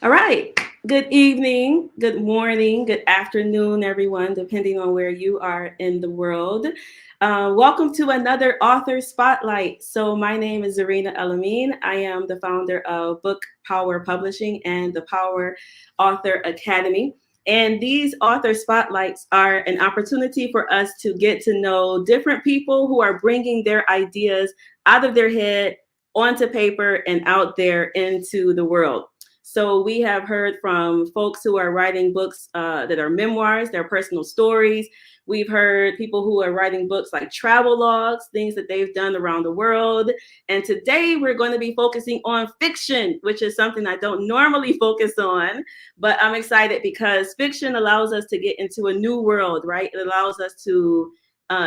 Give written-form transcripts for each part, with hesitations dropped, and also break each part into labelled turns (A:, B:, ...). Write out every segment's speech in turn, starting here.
A: All right. Good evening, good morning, good afternoon, everyone, depending on where you are in the world. Welcome to another Author Spotlight. So, my name is Zarinah El-Amin. I am the founder of Book Power Publishing and the Power Author Academy. And these author spotlights are an opportunity for us to get to know different people who are bringing their ideas out of their head onto paper and out there into the world. So we have heard from folks who are writing books that are memoirs, their personal stories. We've heard people who are writing books like travel logs, things that they've done around the world. And today we're going to be focusing on fiction, which is something I don't normally focus on, but I'm excited because fiction allows us to get into a new world, right? It allows us to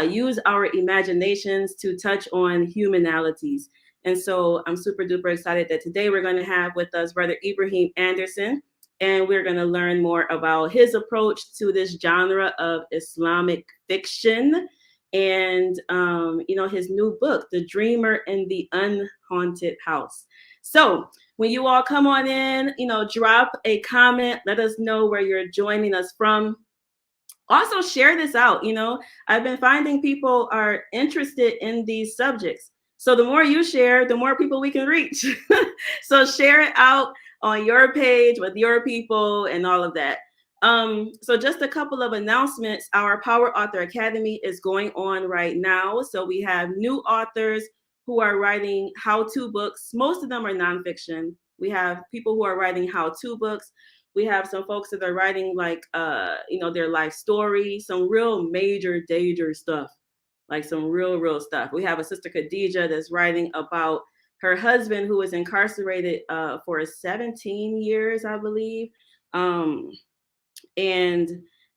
A: use our imaginations to touch on humanalities. And so I'm super duper excited that today we're going to have with us Brother Ibrahim Anderson, and we're going to learn more about his approach to this genre of Islamic fiction and, his new book, The Dreamer in the Unhaunted House. So when you all come on in, drop a comment, let us know where you're joining us from. Also share this out. I've been finding people are interested in these subjects, so the more you share, the more people we can reach. So share it out on your page with your people and all of that. So just a couple of announcements. Our Power Author Academy is going on right now, so we have new authors who are writing how-to books. Most of them are nonfiction. We have people who are writing how-to books. We have some folks that are writing like their life story, some real major danger stuff, like some real stuff. We have a sister Khadija that's writing about her husband who was incarcerated for 17 years, I believe, and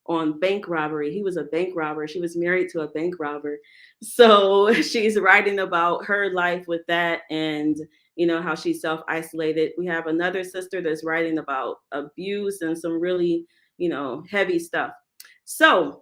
A: on bank robbery. He was a bank robber. She was married to a bank robber. So she's writing about her life with that and how she self-isolated. We have another sister that's writing about abuse and some really, heavy stuff. So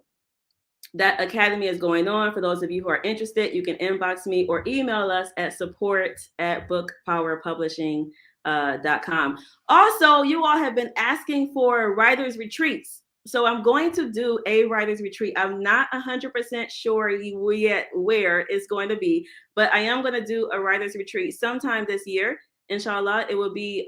A: that academy is going on. For those of you who are interested, you can inbox me or email us at support@bookpowerpublishing.com. Also, you all have been asking for writers retreats. So I'm going to do a writers retreat. I'm not 100% sure yet where it's going to be, but I am going to do a writers retreat sometime this year. Inshallah, it will be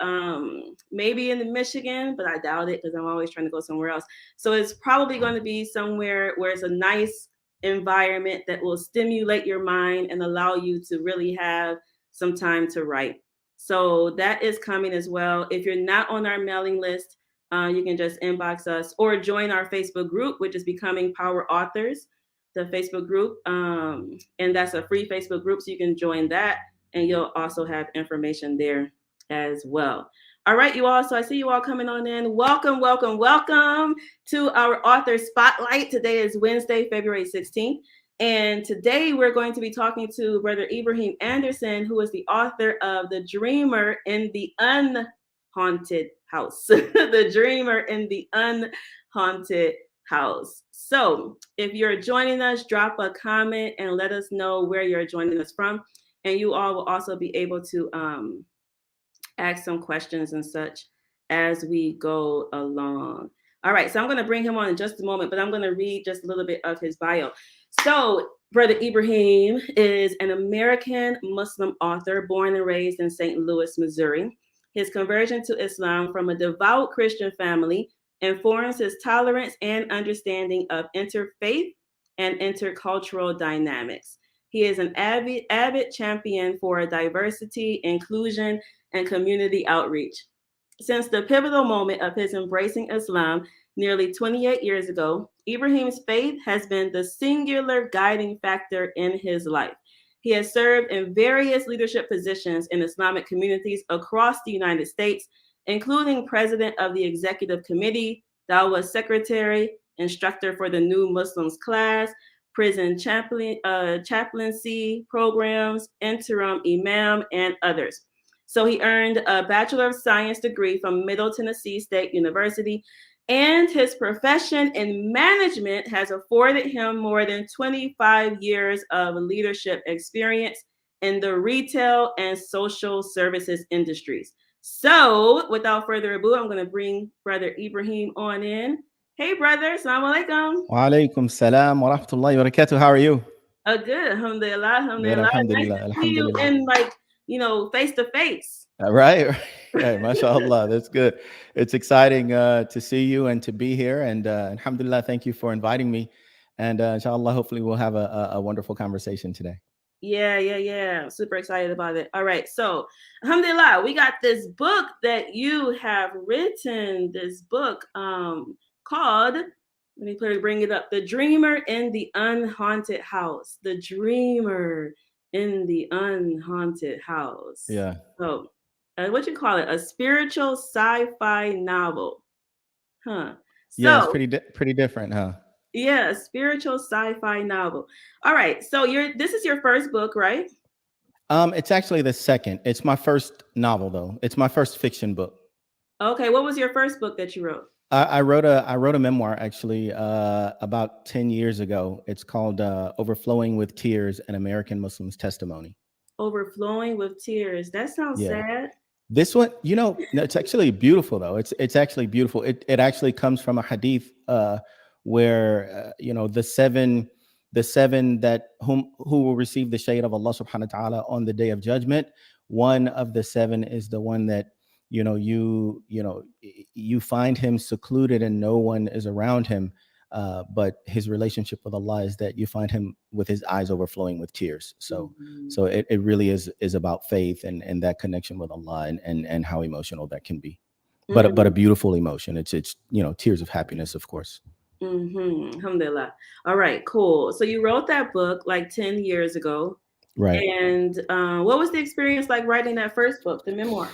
A: maybe in the Michigan, but I doubt it because I'm always trying to go somewhere else. So it's probably going to be somewhere where it's a nice environment that will stimulate your mind and allow you to really have some time to write. So that is coming as well. If you're not on our mailing list, you can just inbox us or join our Facebook group, which is Becoming Power Authors, the Facebook group. And that's a free Facebook group, so you can join that and you'll also have information there as well. All right, you all. So I see you all coming on in. Welcome to our author spotlight. Today is Wednesday, February 16th. And today we're going to be talking to Brother Ibrahim Anderson, who is the author of The Dreamer in the Unhaunted House. The Dreamer in the Unhaunted House. So if you're joining us, drop a comment and let us know where you're joining us from. And you all will also be able to ask some questions and such as we go along. All right, so I'm going to bring him on in just a moment, but I'm going to read just a little bit of his bio. So, Brother Ibrahim is an American Muslim author born and raised in St. Louis, Missouri. His conversion to Islam from a devout Christian family informs his tolerance and understanding of interfaith and intercultural dynamics. He is an avid champion for diversity, inclusion, and community outreach. Since the pivotal moment of his embracing Islam nearly 28 years ago, Ibrahim's faith has been the singular guiding factor in his life. He has served in various leadership positions in Islamic communities across the United States, including president of the executive committee, Dawah secretary, instructor for the New Muslims class, prison chaplaincy programs, interim imam, and others. So he earned a Bachelor of Science degree from Middle Tennessee State University, and his profession in management has afforded him more than 25 years of leadership experience in the retail and social services industries. So, without further ado, I'm going to bring Brother Ibrahim on in. Hey, brother. Assalamu alaikum.
B: Wa alaikum salam wa rahmatullahi wa barakatuh. How are you?
A: Good. Alhamdulillah.
B: Good,
A: Alhamdulillah. Nice to
B: alhamdulillah,
A: see you
B: alhamdulillah.
A: in, like, face to face.
B: Right, right, mashallah. That's good. It's exciting to see you and to be here. And alhamdulillah, thank you for inviting me. And inshallah, hopefully we'll have a wonderful conversation today.
A: Yeah. Super excited about it. All right. So, alhamdulillah, we got this book that you have written. This book called, let me bring it up, The Dreamer in the Unhaunted House. The Dreamer in the Unhaunted House.
B: Yeah.
A: So, what you call it? A spiritual sci-fi novel. Huh.
B: Yeah, it's
A: So,
B: pretty different, huh?
A: yeah, a spiritual sci-fi novel. All right. So, this is your first book, right?
B: It's actually the second. It's my first novel, though. It's my first fiction book.
A: Okay, what was your first book that you wrote?
B: I wrote a memoir actually about 10 years ago. It's called "Overflowing with Tears: An American Muslim's Testimony."
A: Overflowing with Tears. That sounds
B: Yeah.
A: sad.
B: This one, no, it's actually beautiful though. It's actually beautiful. It actually comes from a hadith where the seven that who will receive the shade of Allah subhanahu wa ta'ala on the day of judgment. One of the seven is the one that you find him secluded and no one is around him. But his relationship with Allah is that you find him with his eyes overflowing with tears. So
A: Mhm.
B: so it really is about faith and that connection with Allah and how emotional that can be. But a
A: Mhm.
B: beautiful emotion. It's tears of happiness, of course.
A: Mhm. Alhamdulillah. All right, cool. So you wrote that book like 10 years ago.
B: Right.
A: And what was the experience like writing that first book, the memoir?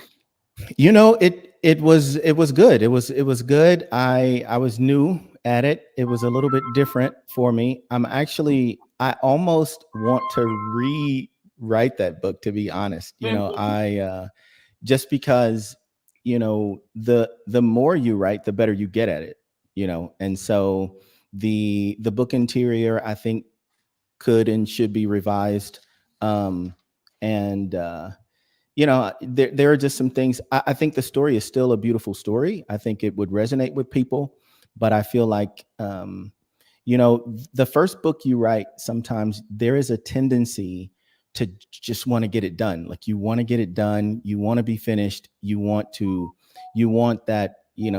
B: It was good. It was good. I was new at it. It was a little bit different for me. I almost want to rewrite that book, to be honest.
A: Mhm.
B: I just because the more you write, the better you get at it. And so the book interior, I think, could and should be revised. And there are just some things. I think the story is still a beautiful story. I think it would resonate with people, but I feel like the first book you write, sometimes there is a tendency to just want to get it done. Like, you want to get it done, you want to be finished, you want that, you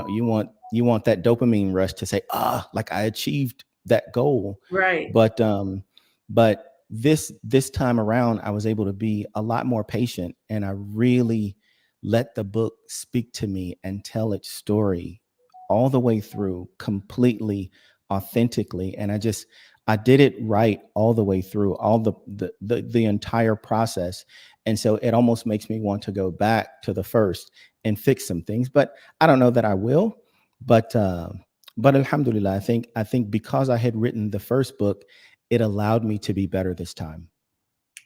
B: want that dopamine rush to say, like, I achieved that goal.
A: Right.
B: But this time around, I was able to be a lot more patient, and I really let the book speak to me and tell its story all the way through, completely authentically. And I did it right all the way through, all the entire process. And so it almost makes me want to go back to the first and fix some things, but I don't know that I will. But uh, but alhamdulillah, I think because I had written the first book, it allowed me to be better this time.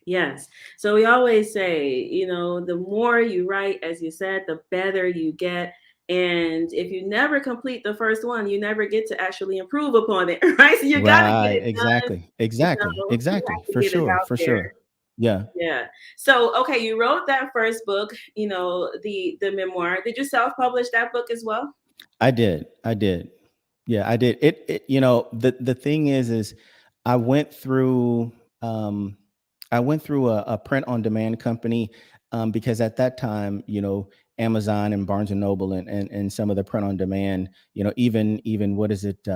A: Yes. So we always say, the more you write, as you said, the better you get. And if you never complete the first one, you never get to actually improve upon it, right? So you got to get
B: Right,
A: it done.
B: exactly, exactly,
A: You have
B: exactly,
A: to
B: for
A: get it
B: sure,
A: out
B: for
A: there.
B: sure. Yeah.
A: Yeah. So, okay, you wrote that first book, the memoir. Did you self-publish that book as well?
B: I did. Yeah, I did. The thing is I went through um a print on demand company, because at that time, Amazon and Barnes and Noble and some of the print on demand, even what is it,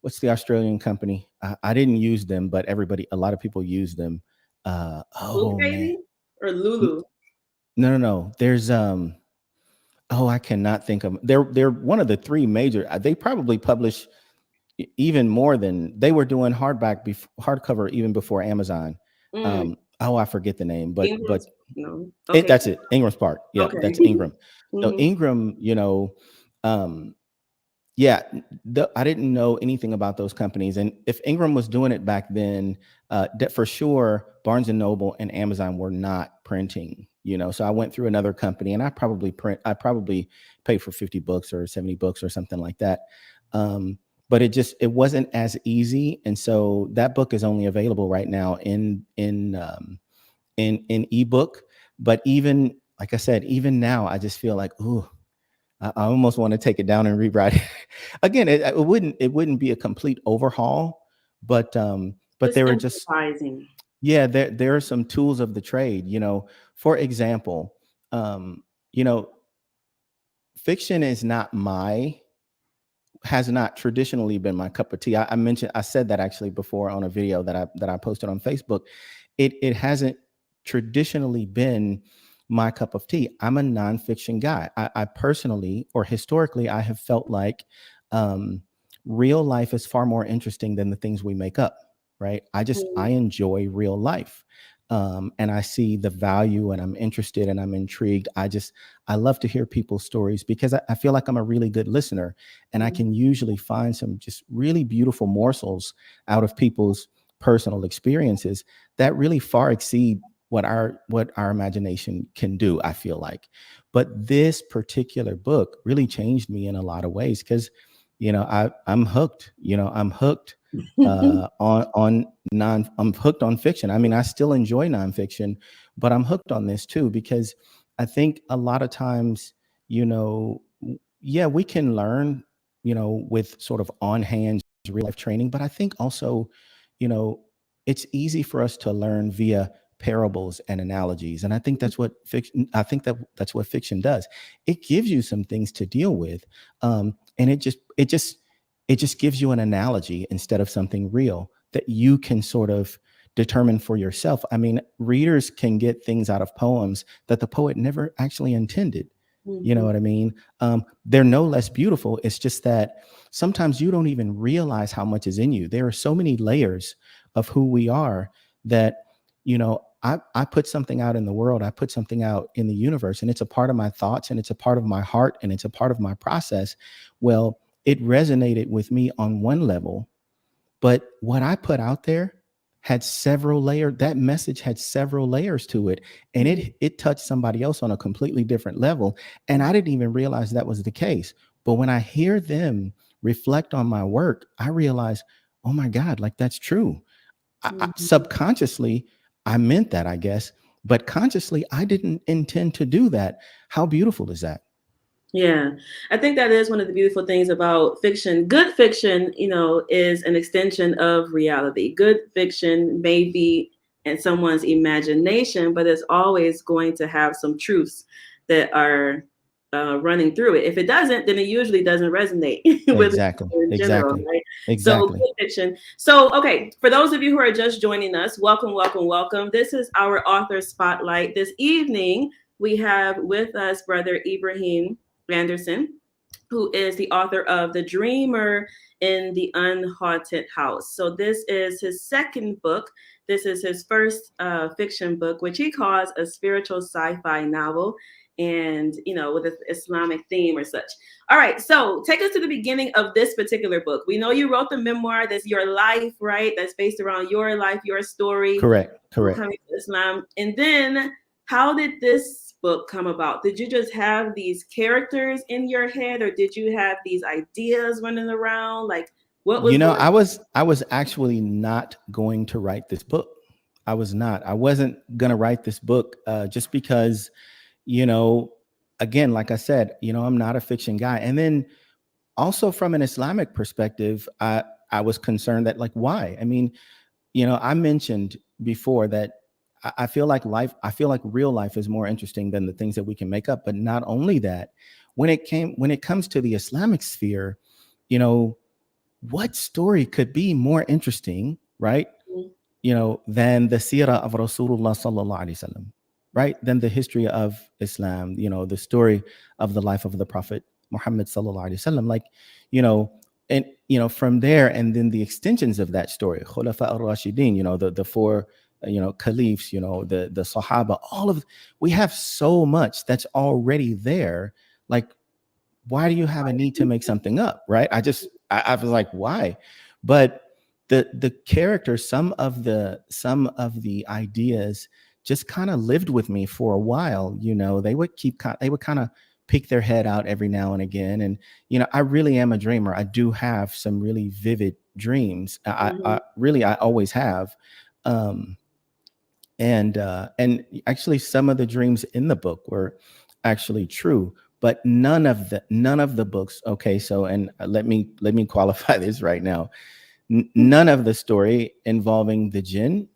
B: what's the Australian company? I didn't use them, but a lot of people use them.
A: Book
B: Oh man.
A: Baby or
B: N-
A: Lulu?
B: no. There's oh, I cannot think of. They're one of the three major. They probably publish even more than they were doing hardcover even before Amazon.
A: Mm,
B: Oh, I forget the name, but
A: Ingram's? No. Okay.
B: that's it. Ingram's Park. Yeah,
A: Okay.
B: that's Ingram. So
A: Hmm.
B: Ingram, um, yeah, I didn't know anything about those companies, and if Ingram was doing it back then, that for sure Barnes and Noble and Amazon were not printing. So I went through another company, and I probably paid for 50 books or 70 books or something like that. But it wasn't as easy, and so that book is only available right now in ebook. But even like I said, even now, I just feel like, ooh, I almost want to take it down and rewrite it. Again, it wouldn't be a complete overhaul, but
A: Just
B: there are just,
A: improvising.
B: yeah, there are some tools of the trade. For example, um, you know, fiction is not my has not traditionally been my cup of tea. I said that actually before on a video that I posted on Facebook. It hasn't traditionally been my cup of tea. I'm a nonfiction guy. I personally, or historically, I have felt like um, real life is far more interesting than the things we make up. Right? I
A: Mm,
B: enjoy real life. And I see the value, and I'm interested, and I'm intrigued. I love to hear people's stories because I feel like I'm a really good listener, and I
A: mm,
B: can usually find some just really beautiful morsels out of people's personal experiences that really far exceed what our imagination can do, I feel like. But this particular book really changed me in a lot of ways because I'm hooked. I'm hooked on non I'm hooked on fiction. I mean, I still enjoy nonfiction, but I'm hooked on this too because I think a lot of times, yeah, we can learn, with sort of on hand real life training, but I think also, you know, it's easy for us to learn via parables and analogies. And I think that's what fiction does. It gives you some things to deal with. And it just gives you an analogy instead of something real that you can sort of determine for yourself. I mean, readers can get things out of poems that the poet never actually intended. You know
A: mhm,
B: what I mean? They're no less beautiful. It's just that sometimes you don't even realize how much is in you. There are so many layers of who we are that, I put something out in the world, I put something out in the universe, and it's a part of my thoughts, and it's a part of my heart, and it's a part of my process. Well, it resonated with me on one level, but what I put out there had several layers. That message had several layers to it, and
A: mhm,
B: it touched somebody else on a completely different level. And I didn't even realize that was the case. But when I hear them reflect on my work, I realize, oh my God, like that's true.
A: mhm.
B: Subconsciously, I meant that, I guess, but consciously, I didn't intend to do that. How beautiful is that?
A: Yeah, I think that is one of the beautiful things about fiction. Good fiction, is an extension of reality. Good fiction may be in someone's imagination, but it's always going to have some truths that are running through it. If it doesn't, then it usually doesn't resonate with it
B: Exactly.
A: in general,
B: Exactly.
A: right? So,
B: Exactly.
A: good fiction. So, okay, for those of you who are just joining us, welcome, welcome, welcome. This is our author spotlight. This evening, we have with us Brother Ibrahim Anderson, who is the author of The Dreamer in the Unhaunted House. So, this is his second book. This is his first fiction book, which he calls a spiritual sci fi novel and, with an Islamic theme or such. All right. So, take us to the beginning of this particular book. We know you wrote the memoir, that's your life, right? That's based around your life, your story,
B: Correct. Correct.
A: coming to Islam. And then how did this book come about? Did you just have these characters in your head, or did you have these ideas running around? Like, what was going
B: I was actually not going to write this book. I was not. I wasn't going to write this book just because, you know, again, like I said, I'm not a fiction guy. And then also from an Islamic perspective, I was concerned that, like, why? I mean, I mentioned before that I feel like real life is more interesting than the things that we can make up. But not only that, when it comes to the Islamic sphere, you know, what story could be more interesting, right?
A: on?
B: Than the seerah of Rasulullah sallallahu alaihi wasallam, right? Than the history of Islam, the story of the life of the Prophet Muhammad sallallahu alaihi wasallam, like, you know, and from there, and then the extensions of that story, Khulafa al-Rashidin, the four, caliphs, the Sahaba, we have so much that's already there. Like, why do you have a need to make something up, right? I was like, why? But the characters, some of the ideas just kind of lived with me for a while. They would kind of peek their head out every now and again. And I really am a dreamer. I do have some really vivid dreams. I
A: Mhm.
B: really, I always have. um And actually some of the dreams in the book were actually true, but none of the books. Okay, so and let me qualify this right now. None of the story involving the jinn,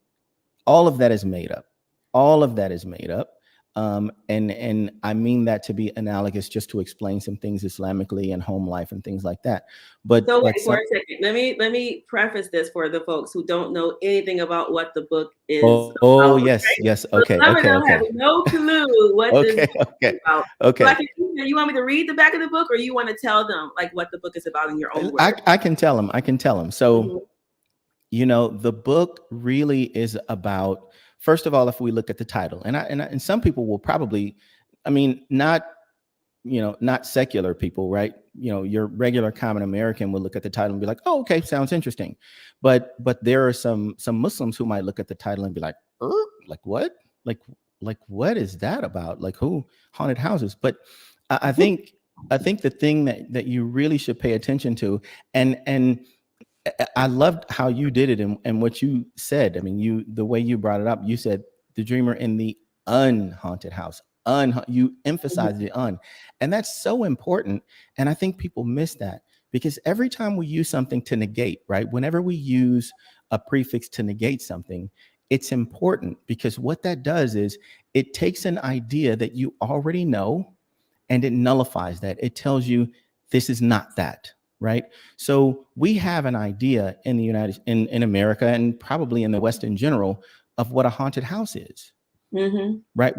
B: all of that is made up. All of that is made up. And I mean that to be analogous, just to explain some things Islamically and home life and things like that.
A: So
B: But
A: wait for
B: some.
A: a second. Let me preface this for the folks who don't know anything about what the book is
B: Oh
A: about.
B: yes,
A: Okay,
B: yes.
A: so
B: Okay,
A: some of
B: okay,
A: them have
B: okay,
A: no clue what this
B: okay,
A: book is
B: okay,
A: about. So I
B: okay.
A: can. You want me to read the back of the book, or you want to tell them like what the book is about in your own
B: I,
A: words?
B: I can tell him. I can tell him. So,
A: Mhm.
B: the book really is about, first of all, if we look at the title, and some people will probably, I mean, not secular people, right? Your regular common American will look at the title and be like, "Oh, okay, sounds interesting," but there are some Muslims who might look at the title and be like, like what? Like like what is that about? Like who haunted houses?" But I think the thing that you really should pay attention to, and I loved how you did it and what you said. I mean, the way you brought it up, you said the dreamer in the unhaunted house. You emphasize the and that's so important. And I think people miss that because every time we use something to negate, right? Whenever we use a prefix to negate something, it's important because what that does is it takes an idea that you already know and it nullifies that. It tells you this is not that, right? So we have an idea in the in America and probably in the West in general of what a haunted house is,
A: Mm-hmm.
B: right?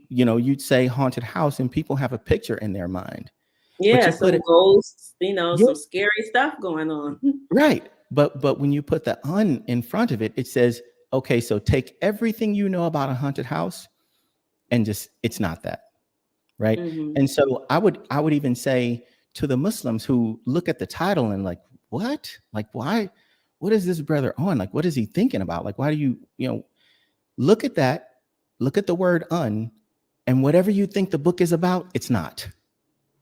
B: You'd say haunted house and people have a picture in their mind, but
A: Yeah,
B: you put
A: some
B: it,
A: ghosts,
B: yeah,
A: some scary stuff going on.
B: right. But when you put the in front of it, it says, okay, so take everything you know about a haunted house and just, it's not that. Right.
A: Mm-hmm.
B: And so I would even say to the Muslims who look at the title and like, what? Like, why? What is this brother on? Like, what is he thinking about? Like, why do look at that, look at the word and whatever you think the book is about, it's not.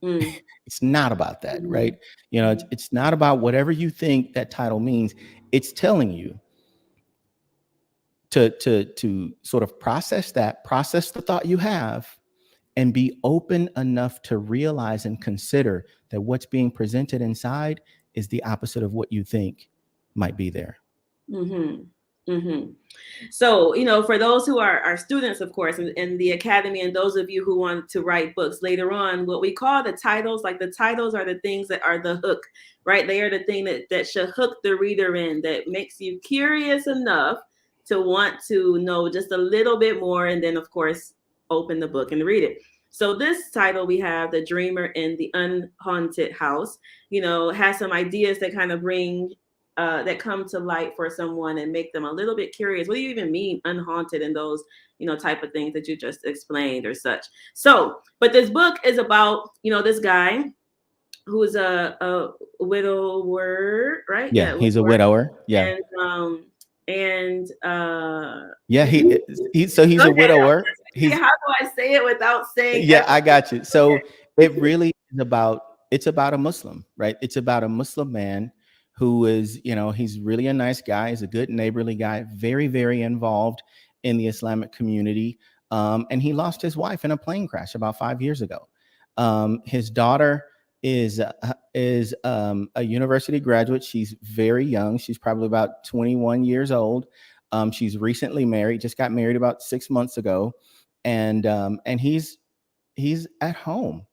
A: Mm-hmm.
B: It's not about that,
A: Mm-hmm.
B: right? It's not about whatever you think that title means. It's telling you to sort of process the thought you have and be open enough to realize and consider that what's being presented inside is the opposite of what you think might be there.
A: Mm-hmm. Mm-hmm. So, for those who are students, of course, in the academy, and those of you who want to write books later on, what we call the titles, like the titles are the things that are the hook, right? They are the thing that should hook the reader in, that makes you curious enough to want to know just a little bit more. And then, of course, open the book and read it. So this title we have, The Dreamer in the Unhaunted House, has some ideas that kind of bring that come to light for someone and make them a little bit curious. What do you even mean unhaunted and those, type of things that you just explained or such. So, but this book is about, this guy who's a widower, right?
B: Yeah,
A: Yeah,
B: he's a
A: widower.
B: widower. Yeah.
A: And
B: Yeah, so he's
A: go
B: a
A: ahead.
B: widower.
A: How do I say it without saying
B: Yeah, I got you. So
A: everything?
B: it really is about, it's about a Muslim, right? It's about a Muslim man who is, he's really a nice guy. He's a good neighborly guy, very, very involved in the Islamic community. And he lost his wife in a plane crash about 5 years ago. His daughter is a university graduate. She's very young. She's probably about 21 years old. She's recently married, just got married about 6 months ago, and he's at home.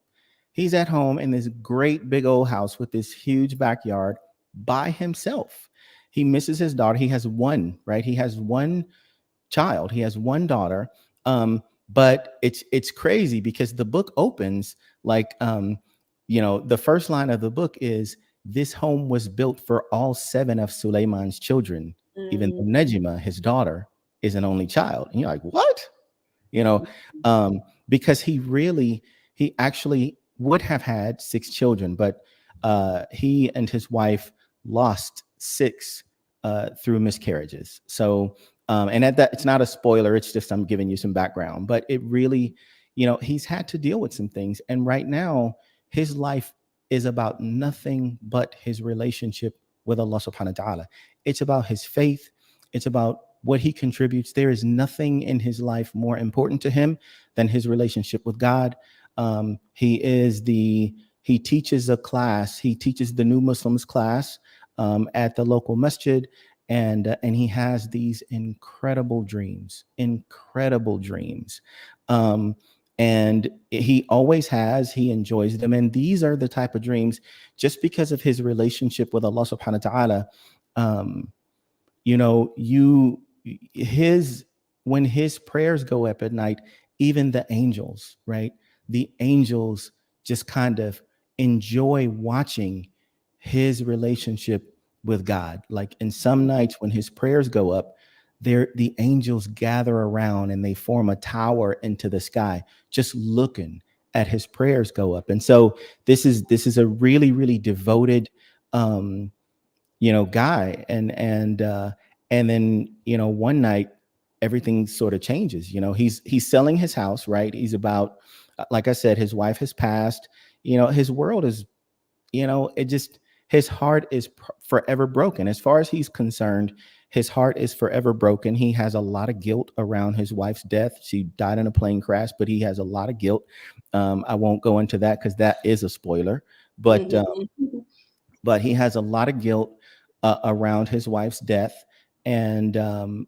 B: He's at home in this great big old house with this huge backyard by himself. He misses his daughter. He has one, right? He has one child. He has one daughter. But it's crazy because the book opens like the first line of the book is, this home was built for all seven of Suleiman's children, even though
A: Mm,
B: Nejima, his daughter, is an only child. And you're like, what? you know, um, because he actually would have had six children, but he and his wife lost six through miscarriages. So, and at that, it's not a spoiler. It's just I'm giving you some background, but it really, he's had to deal with some things, and right now his life is about nothing but his relationship with Allah Subhanahu wa Taala. It's about his faith. It's about what he contributes. There is nothing in his life more important to him than his relationship with God. He teaches a class. He teaches the new Muslims class at the local masjid, and he has these incredible dreams. And he always has. He enjoys them, and these are the type of dreams, just because of his relationship with Allah Subhanahu wa Taala. Um, you know, you his when his prayers go up at night, even the angels, right? The angels just kind of enjoy watching his relationship with God. Like in some nights when his prayers go up, the angels gather around and they form a tower into the sky, just looking at his prayers go up. And so this is a really, really devoted guy. And then, one night everything sort of changes. He's selling his house, right? He's about, like I said, his wife has passed. His world is, it just, his heart is forever broken. As far as he's concerned, his heart is forever broken. He has a lot of guilt around his wife's death. She died in a plane crash, but he has a lot of guilt. I won't go into that because that is a spoiler. But but he has a lot of guilt around his wife's death, and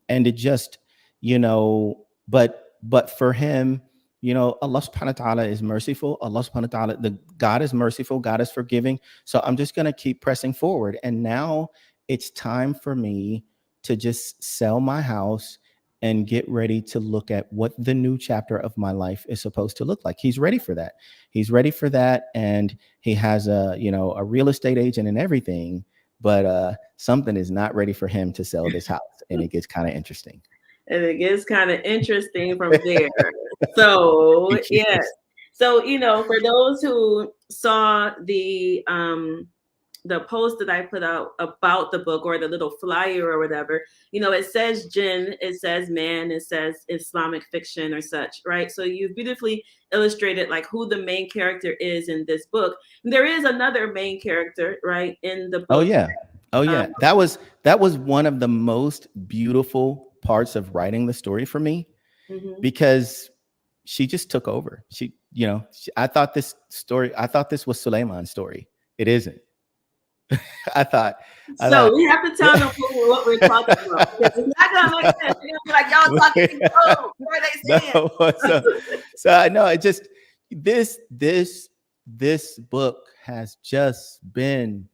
B: it just, but for him, Allah Subhanahu wa Taala is merciful. Allah Subhanahu wa Taala, the God is merciful. God is forgiving. So I'm just gonna keep pressing forward. And now it's time for me to just sell my house and get ready to look at what the new chapter of my life is supposed to look like. He's ready for that. He's ready for that. And he has a real estate agent and everything, but something is not ready for him to sell this house. And it gets kind of interesting.
A: And it gets kind of interesting from there. So, yes. So, for those who saw the post that I put out about the book, or the little flyer or whatever, it says jinn, it says man, it says Islamic fiction or such, right? So you beautifully illustrated like who the main character is in this book. And there is another main character, right, in the book.
B: Oh yeah. That was one of the most beautiful parts of writing the story for me, because she just took over. I thought this was Suleiman's story. It isn't. I thought.
A: We have to tell them what we're talking about. It's not gonna make sense. They're gonna be like, y'all talking. What are they saying?
B: So I know it just this book has just been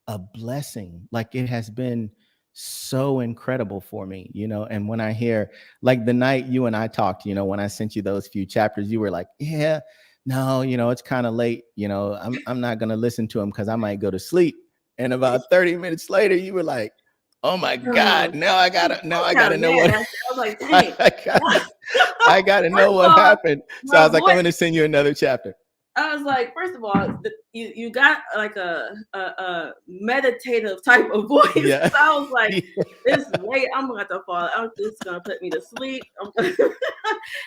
B: a blessing. Like, it has been so incredible for me, and when I hear, like, the night you and I talked, when I sent you those few chapters, you were like, yeah, no, it's kind of late, I'm not gonna listen to them because I might go to sleep. And about 30 minutes later, you were like, oh my God, now I gotta know what
A: I was like, dang.
B: I gotta know what happened. So I was like, I'm gonna send you another chapter.
A: I was like, first of all, you got like a meditative type of voice. Yeah. So I was like, this late, I'm gonna have to fall out. This is gonna put me to sleep.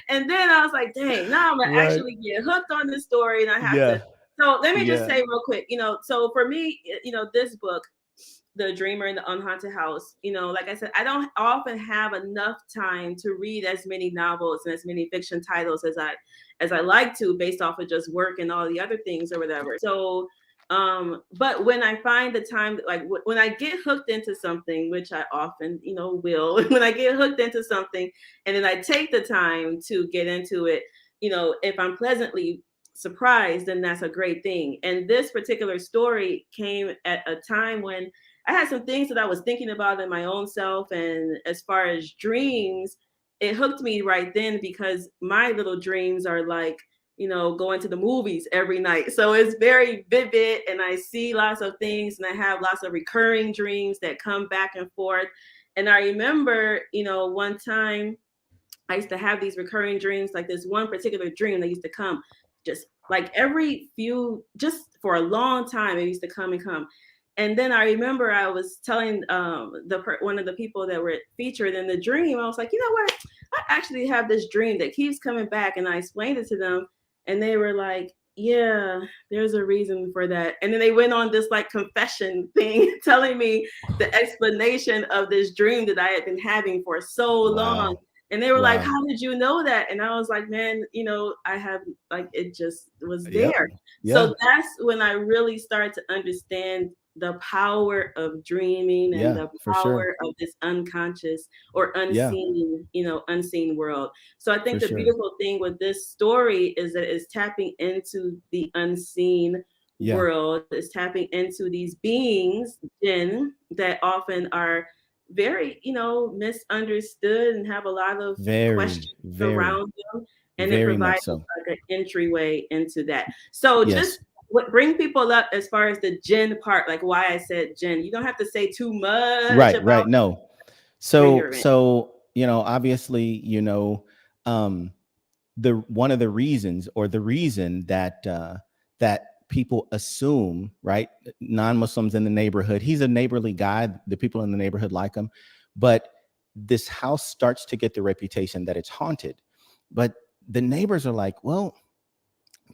A: And then I was like, dang, now I'm gonna actually get hooked on this story, and I have to. So let me just say real quick, so for me, this book, The Dreamer in the Unhaunted House, like I said, I don't often have enough time to read as many novels and as many fiction titles as I like to, based off of just work and all the other things or whatever. So, but when I find the time, like when I get hooked into something, which I often, will, when I get hooked into something and then I take the time to get into it, if I'm pleasantly surprised, then that's a great thing. And this particular story came at a time when I had some things that I was thinking about in my own self. And as far as dreams, it hooked me right then, because my little dreams are like, going to the movies every night. So it's very vivid, and I see lots of things, and I have lots of recurring dreams that come back and forth. And I remember, one time I used to have these recurring dreams, like this one particular dream that used to come just like just for a long time. It used to come and come. And then I remember I was telling one of the people that were featured in the dream, I was like, you know what? I actually have this dream that keeps coming back. And I explained it to them, and they were like, Yeah, there's a reason for that. And then they went on this like confession thing, telling me the explanation of this dream that I had been having for so long.
B: Wow.
A: And they were like,
B: Wow.
A: "How did you know that?" And I was like, "Man, I have like it just was
B: Yep.
A: there."
B: Yeah.
A: So that's when I really started to understand the power of dreaming and
B: Yeah,
A: the
B: for sure.
A: power of this unconscious or
B: Yeah,
A: unseen world. So I think
B: for
A: the
B: sure.
A: beautiful thing with this story is that it's tapping into the unseen
B: Yeah.
A: world. It's tapping into these beings, jinn, that often are very, misunderstood and have a lot of
B: Very,
A: questions
B: very,
A: around them. And it
B: very much
A: provides us
B: so.
A: like an entryway into that. So just
B: Yes.
A: what bring people up as far as the jinn part, like why I said jinn. You don't have to say too much
B: Right,
A: about
B: right. No.
A: bring
B: So
A: her in.
B: so, obviously, um the one of the reasons, or the reason that that people assume, right, non-Muslims in the neighborhood, he's a neighborly guy, the people in the neighborhood like him, but this house starts to get the reputation that it's haunted. But the neighbors are like, well,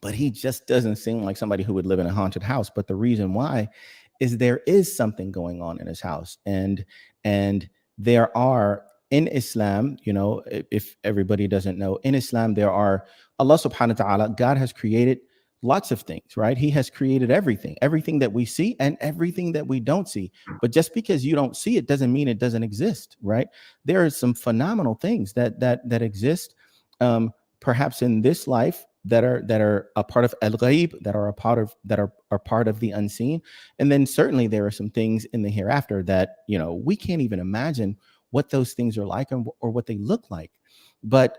B: but he just doesn't seem like somebody who would live in a haunted house. But the reason why is there is something going on in his house. And there are, in Islam, if everybody doesn't know, in Islam there are, Allah subhanahu wa ta'ala, God has created lots of things, right? He has created everything that we see and everything that we don't see. But just because you don't see it doesn't mean it doesn't exist, right? There are some phenomenal things that exist, perhaps in this life, that are a part of al-ghaib, that are a part of are part of the unseen. And then certainly there are some things in the hereafter that we can't even imagine what those things are like, or what they look like. But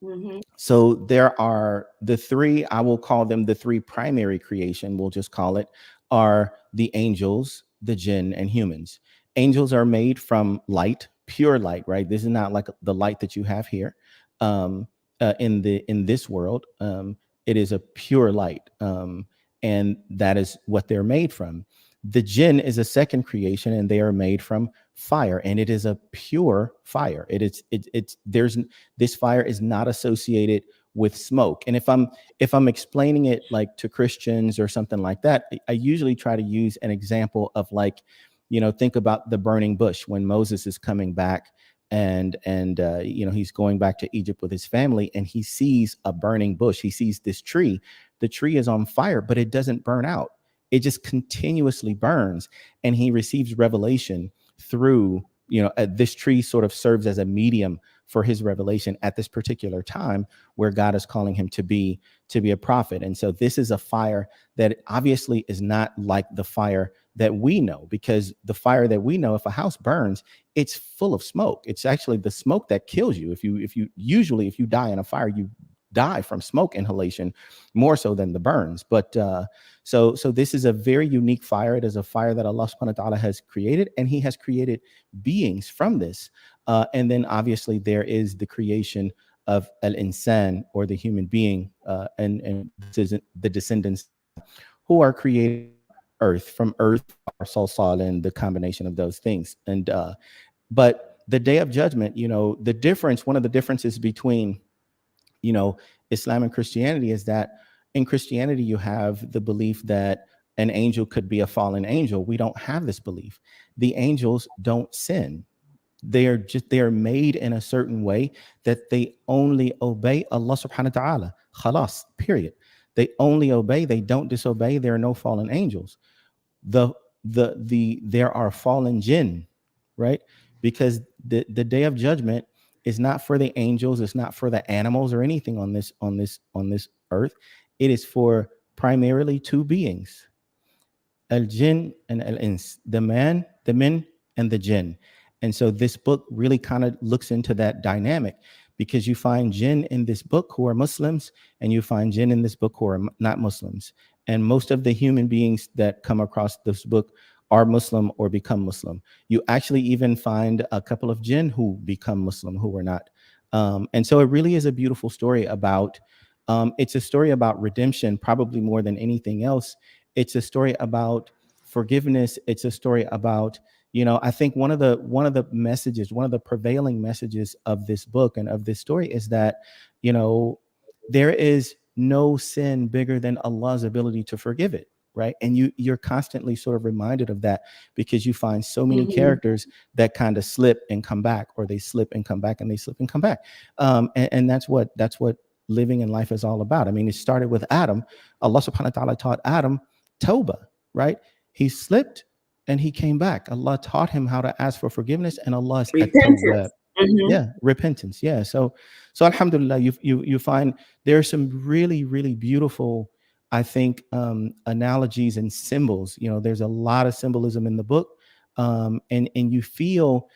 A: Mm-hmm.
B: so there are the three, I will call them the three primary creation, we'll just call it, are the angels, the jinn, and humans. Angels are made from light, pure light, right? This is not like the light that you have here, in this world. It is a pure light, and that is what they're made from. The jinn is a second creation, and they are made from fire, and it is a pure fire. It's there's this fire is not associated with smoke. And if I'm explaining it like to Christians or something like that, I usually try to use an example of, like, think about the burning bush when Moses is coming back, and he's going back to Egypt with his family, and he sees a burning bush. He sees this tree. The tree is on fire, but it doesn't burn out. It just continuously burns, and he receives revelation through, this tree sort of serves as a medium for his revelation at this particular time, where God is calling him to be a prophet. And so this is a fire that obviously is not like the fire that we know, because the fire that we know, if a house burns, it's full of smoke. It's actually the smoke that kills you. If you die in a fire, you die from smoke inhalation more so than the burns. But so this is a very unique fire. It is a fire that Allah subhanahu wa ta'ala has created, and he has created beings from this. And then obviously there is the creation of al-insan, or the human being, and this is the descendants who are created from earth, fire, salsal, and the combination of those things. And but the day of judgment, one of the differences between, Islam and Christianity is that in Christianity you have the belief that an angel could be a fallen angel. We don't have this belief. The angels don't sin. They are made in a certain way that they only obey Allah subhanahu wa ta'ala. Khalas, period. They only obey, they don't disobey. There are no fallen angels. The there are fallen jinn, right? Because the day of judgment is not for the angels, it's not for the animals or anything on this earth. It is for primarily two beings, al jinn and al ins, the men and the jinn. And so this book really kind of looks into that dynamic, because you find jinn in this book who are Muslims, and you find jinn in this book who are not Muslims. And most of the human beings that come across this book are Muslim or become Muslim. You actually even find a couple of jinn who become Muslim who were not. And so it really is a beautiful story about, it's a story about redemption, probably more than anything else. It's a story about forgiveness. It's a story about, I think one of the messages, one of the prevailing messages of this book and of this story is that, there is no sin bigger than Allah's ability to forgive it, right? And you're constantly sort of reminded of that because you find so many
A: Mhm.
B: characters that kind of slip and come back, or they slip and come back, and they slip and come back. And that's what living in life is all about. I mean, it started with Adam. Allah subhanahu wa ta'ala taught Adam Tawbah, right? He slipped and he came back. Allah taught him how to ask for forgiveness, and Allah is at-tawwab.
A: Repentance. Mhm.
B: Yeah, repentance. Yeah. So alhamdulillah, you find there are some really, really beautiful, I think, analogies and symbols. There's a lot of symbolism in the book. And you feel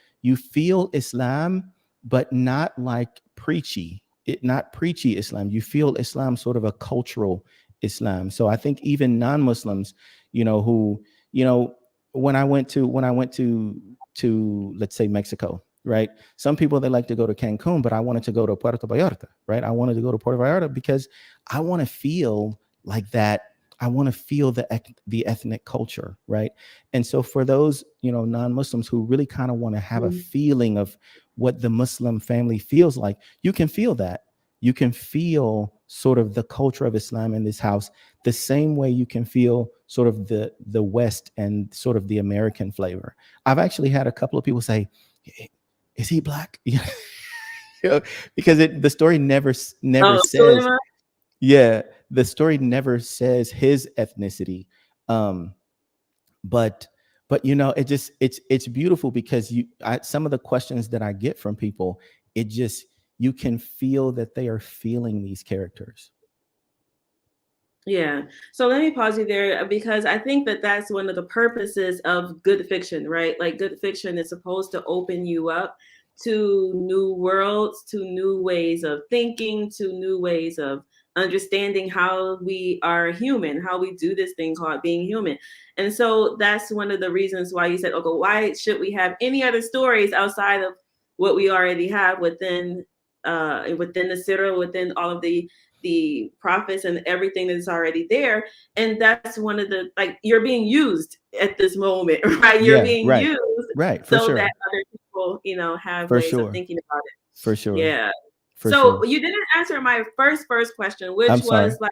B: Islam, but not like preachy. Not preachy Islam. You feel Islam sort of a cultural Islam. So I think even non-Muslims, who, when I went to let's say Mexico, right? Some people, they like to go to Cancun, but I wanted to go to Puerto Vallarta, right? I wanted to go to Puerto Vallarta because I want to feel like that. I want to feel the ethnic culture, right? And so for those, non-Muslims who really kind of want to have a
A: Mhm.
B: feeling of what the Muslim family feels like, you can feel that. You can feel sort of the culture of Islam in this house the same way you can feel sort of the West and sort of the American flavor. I've actually had a couple of people say, "Is he black?" Because the story never
A: Oh,
B: says.
A: Sulaiman?
B: Yeah, the story never says his ethnicity. Um, but it's beautiful because some of the questions that I get from people, it just you can feel that they are feeling these characters.
A: Yeah. So let me pause you there because I think that that's one of the purposes of good fiction, right? Like good fiction is supposed to open you up to new worlds, to new ways of thinking, to new ways of understanding how we are human, how we do this thing called being human. And so that's one of the reasons why you said, okay, why should we have any other stories outside of what we already have within the Sirah, within all of the prophets and everything that's already there. And that's one of the, like, you're being used at this moment, right? You're
B: Yeah,
A: being
B: right,
A: used
B: right, for
A: so that
B: sure,
A: other people, have
B: for
A: ways of
B: sure,
A: thinking about it.
B: for sure,
A: Yeah.
B: for
A: So
B: sure.
A: you didn't answer my first question, which
B: I'm
A: was
B: sorry.
A: like,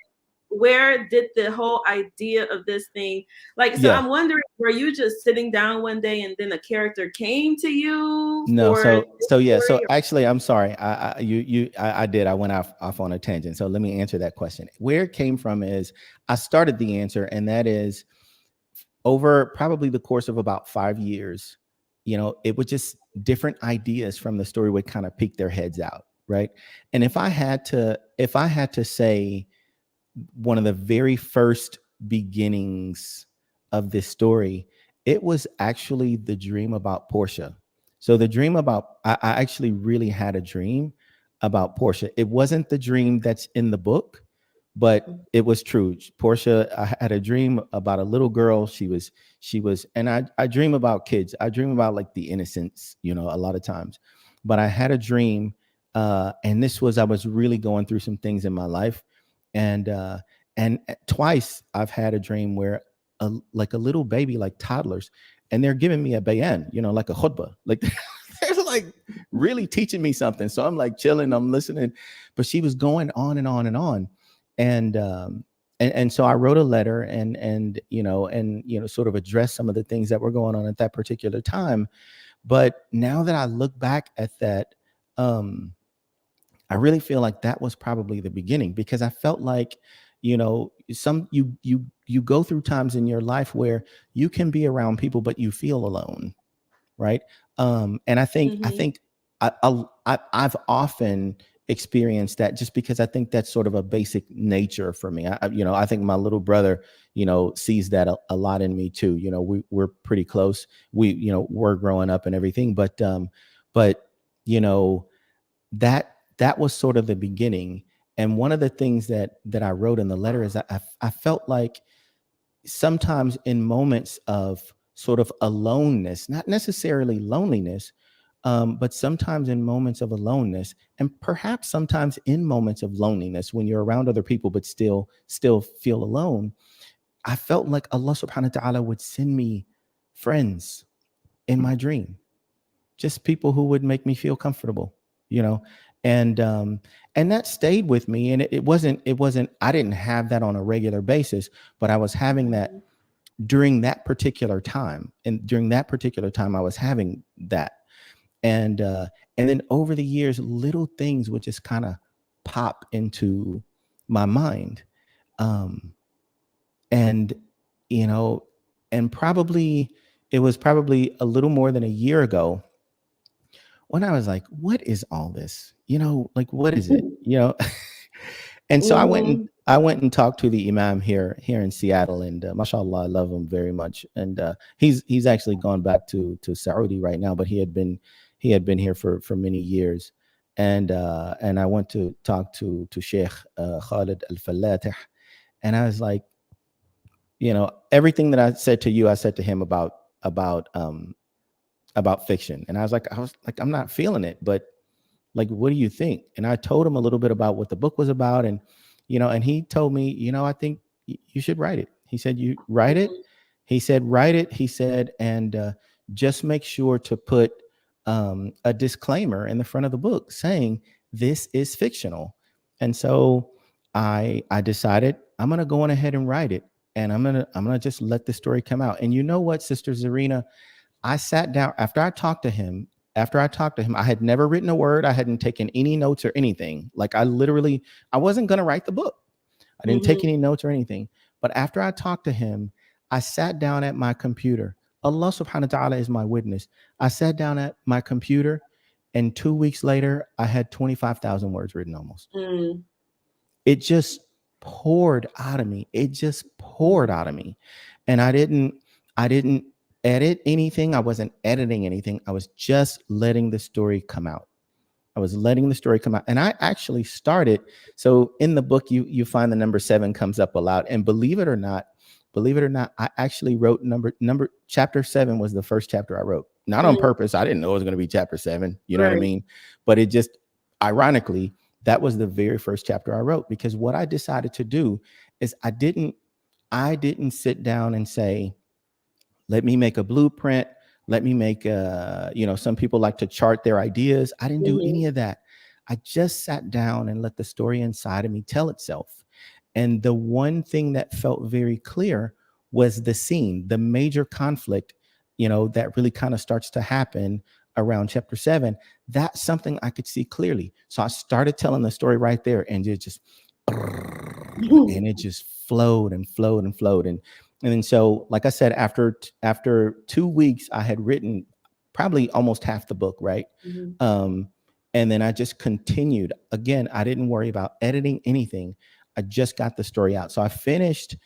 A: where did the whole idea of this thing, like, so
B: Yeah.
A: I'm wondering, were you just sitting down one day and then a character came to you
B: No,
A: for
B: so
A: this
B: so yeah,
A: story?
B: so actually, I'm sorry. I did. I went off on a tangent. So let me answer that question. Where it came from is I started the answer, and that is over probably the course of about 5 years. It was just different ideas from the story would kind of peek their heads out, right? And if I had to say one of the very first beginnings of this story, it was actually the dream about Portia. So the dream about I actually really had a dream about Portia. It wasn't the dream that's in the book, but it was true. Portia, I had a dream about a little girl. She was, and I dream about kids. I dream about like the innocence, a lot of times. But I had a dream, and I was really going through some things in my life, and twice I've had a dream where like a little baby, like toddlers, and they're giving me a bayan, like a khutbah, like they're like really teaching me something. So I'm like chilling, I'm listening, but she was going on and on and on, and so I wrote a letter and sort of addressed some of the things that were going on at that particular time. But now that I look back at that, um, I really feel like that was probably the beginning because I felt like, you go through times in your life where you can be around people, but you feel alone, right? And
A: Mhm.
B: I've often experienced that just because I think that's sort of a basic nature for me. I think my little brother, sees that a lot in me too. We're pretty close. We're growing up and everything, but you know, that was sort of the beginning. And one of the things that I wrote in the letter is that I felt like sometimes in moments of sort of aloneness, not necessarily loneliness, but sometimes in moments of aloneness, and perhaps sometimes in moments of loneliness when you're around other people but still feel alone, I felt like Allah subhanahu wa ta'ala would send me friends in my dream, just people who would make me feel comfortable, you know. And that stayed with me. And it wasn't I didn't have that on a regular basis, but I was having that during that particular time. And during that particular time I was having that. And uh and then over the years, little things would just kind of pop into my mind. Um and you know and probably it was probably a little more than a year ago when I was like, what is all this? Like, what is it? And so
A: Mm-hmm.
B: I went and talked to the imam here in Seattle, and mashallah, I love him very much. And he's actually gone back to Saudi right now, but he had been here for many years. And I went to talk to Sheikh Khalid Al-Fallatih, and I was like, everything that I said to you, I said to him about um about fiction. And I was like, I'm not feeling it, but like, what do you think? And I told him a little bit about what the book was about. And he told me, I think you should write it. He said, you write it. He said, write it. He said, and just make sure to put a disclaimer in the front of the book saying this is fictional. And so I decided I'm going to go on ahead and write it. And I'm going to just let the story come out. And you know what, Sister Zarina, I sat down after I talked to him. After I talked to him, I had never written a word. I hadn't taken any notes or anything. Like, I wasn't going to write the book. I didn't take
A: Mm-hmm.
B: any notes or anything. But after I talked to him, I sat down at my computer. Allah subhanahu wa ta'ala is my witness. I sat down at my computer, and 2 weeks later, I had 25,000 words written almost.
A: Mm-hmm.
B: It just poured out of me. It just poured out of me. And I didn't edit anything. I wasn't editing anything. I was just letting the story come out. I was letting the story come out. And I actually started. So in the book, you find the number 7 comes up a lot. And believe it or not, I actually wrote chapter 7 was the first chapter I wrote. Not on
A: Mm-hmm.
B: purpose. I didn't know it was going to be chapter 7. You know what I
A: Right.
B: mean? But it just, ironically, that was the very first chapter I wrote, because what I decided to do is I didn't sit down and say, let me make a blueprint. Let me make some people like to chart their ideas. I didn't do
A: Mm-hmm.
B: any of that. I just sat down and let the story inside of me tell itself. And the one thing that felt very clear was the scene, the major conflict, that really kind of starts to happen around chapter 7. That's something I could see clearly. So I started telling the story right there, and it just and it just flowed and flowed and flowed. And then, so, like I said, after 2 weeks, I had written probably almost half the book, right?
A: Mm-hmm.
B: um and then I just continued. Again, I didn't worry about editing anything. I just got the story out. So I finished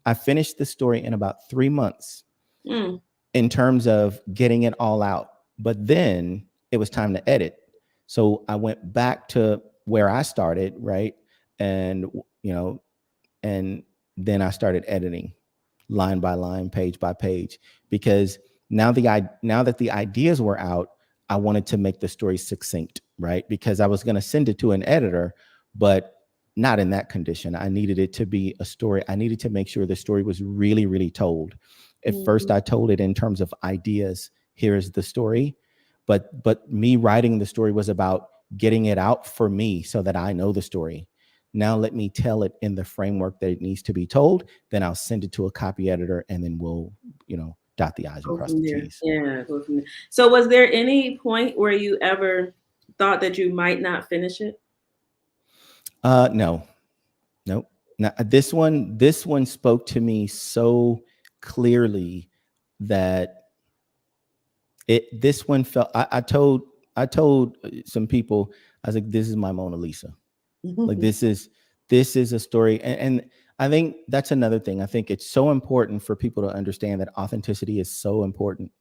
B: the story in about 3 months
A: Mm-hmm.
B: in terms of getting it all out. But then it was time to edit. So I went back to where I started, right? And you know, and then I started editing line by line, page by page, because now that the ideas were out, I wanted to make the story succinct, right? Because I was going to send it to an editor, but not in that condition. I needed it to be a story. I needed to make sure the story was really, really told. At first, I told it in terms of ideas. Here is the story, but me writing the story was about getting it out for me so that I know the story. Now let me tell it in the framework that it needs to be told. Then I'll send it to a copy editor, and then we'll, dot the I's and
A: Go
B: cross
A: from
B: the
A: there.
B: T's.
A: Yeah, go from there. So, was there any point where you ever thought that you might not finish it?
B: No, nope. Now, this one spoke to me so clearly that this one felt. I told some people, I was like, this is my Mona Lisa. Like, this is a story. And I think that's another thing. I think it's so important for people to understand that authenticity is so important.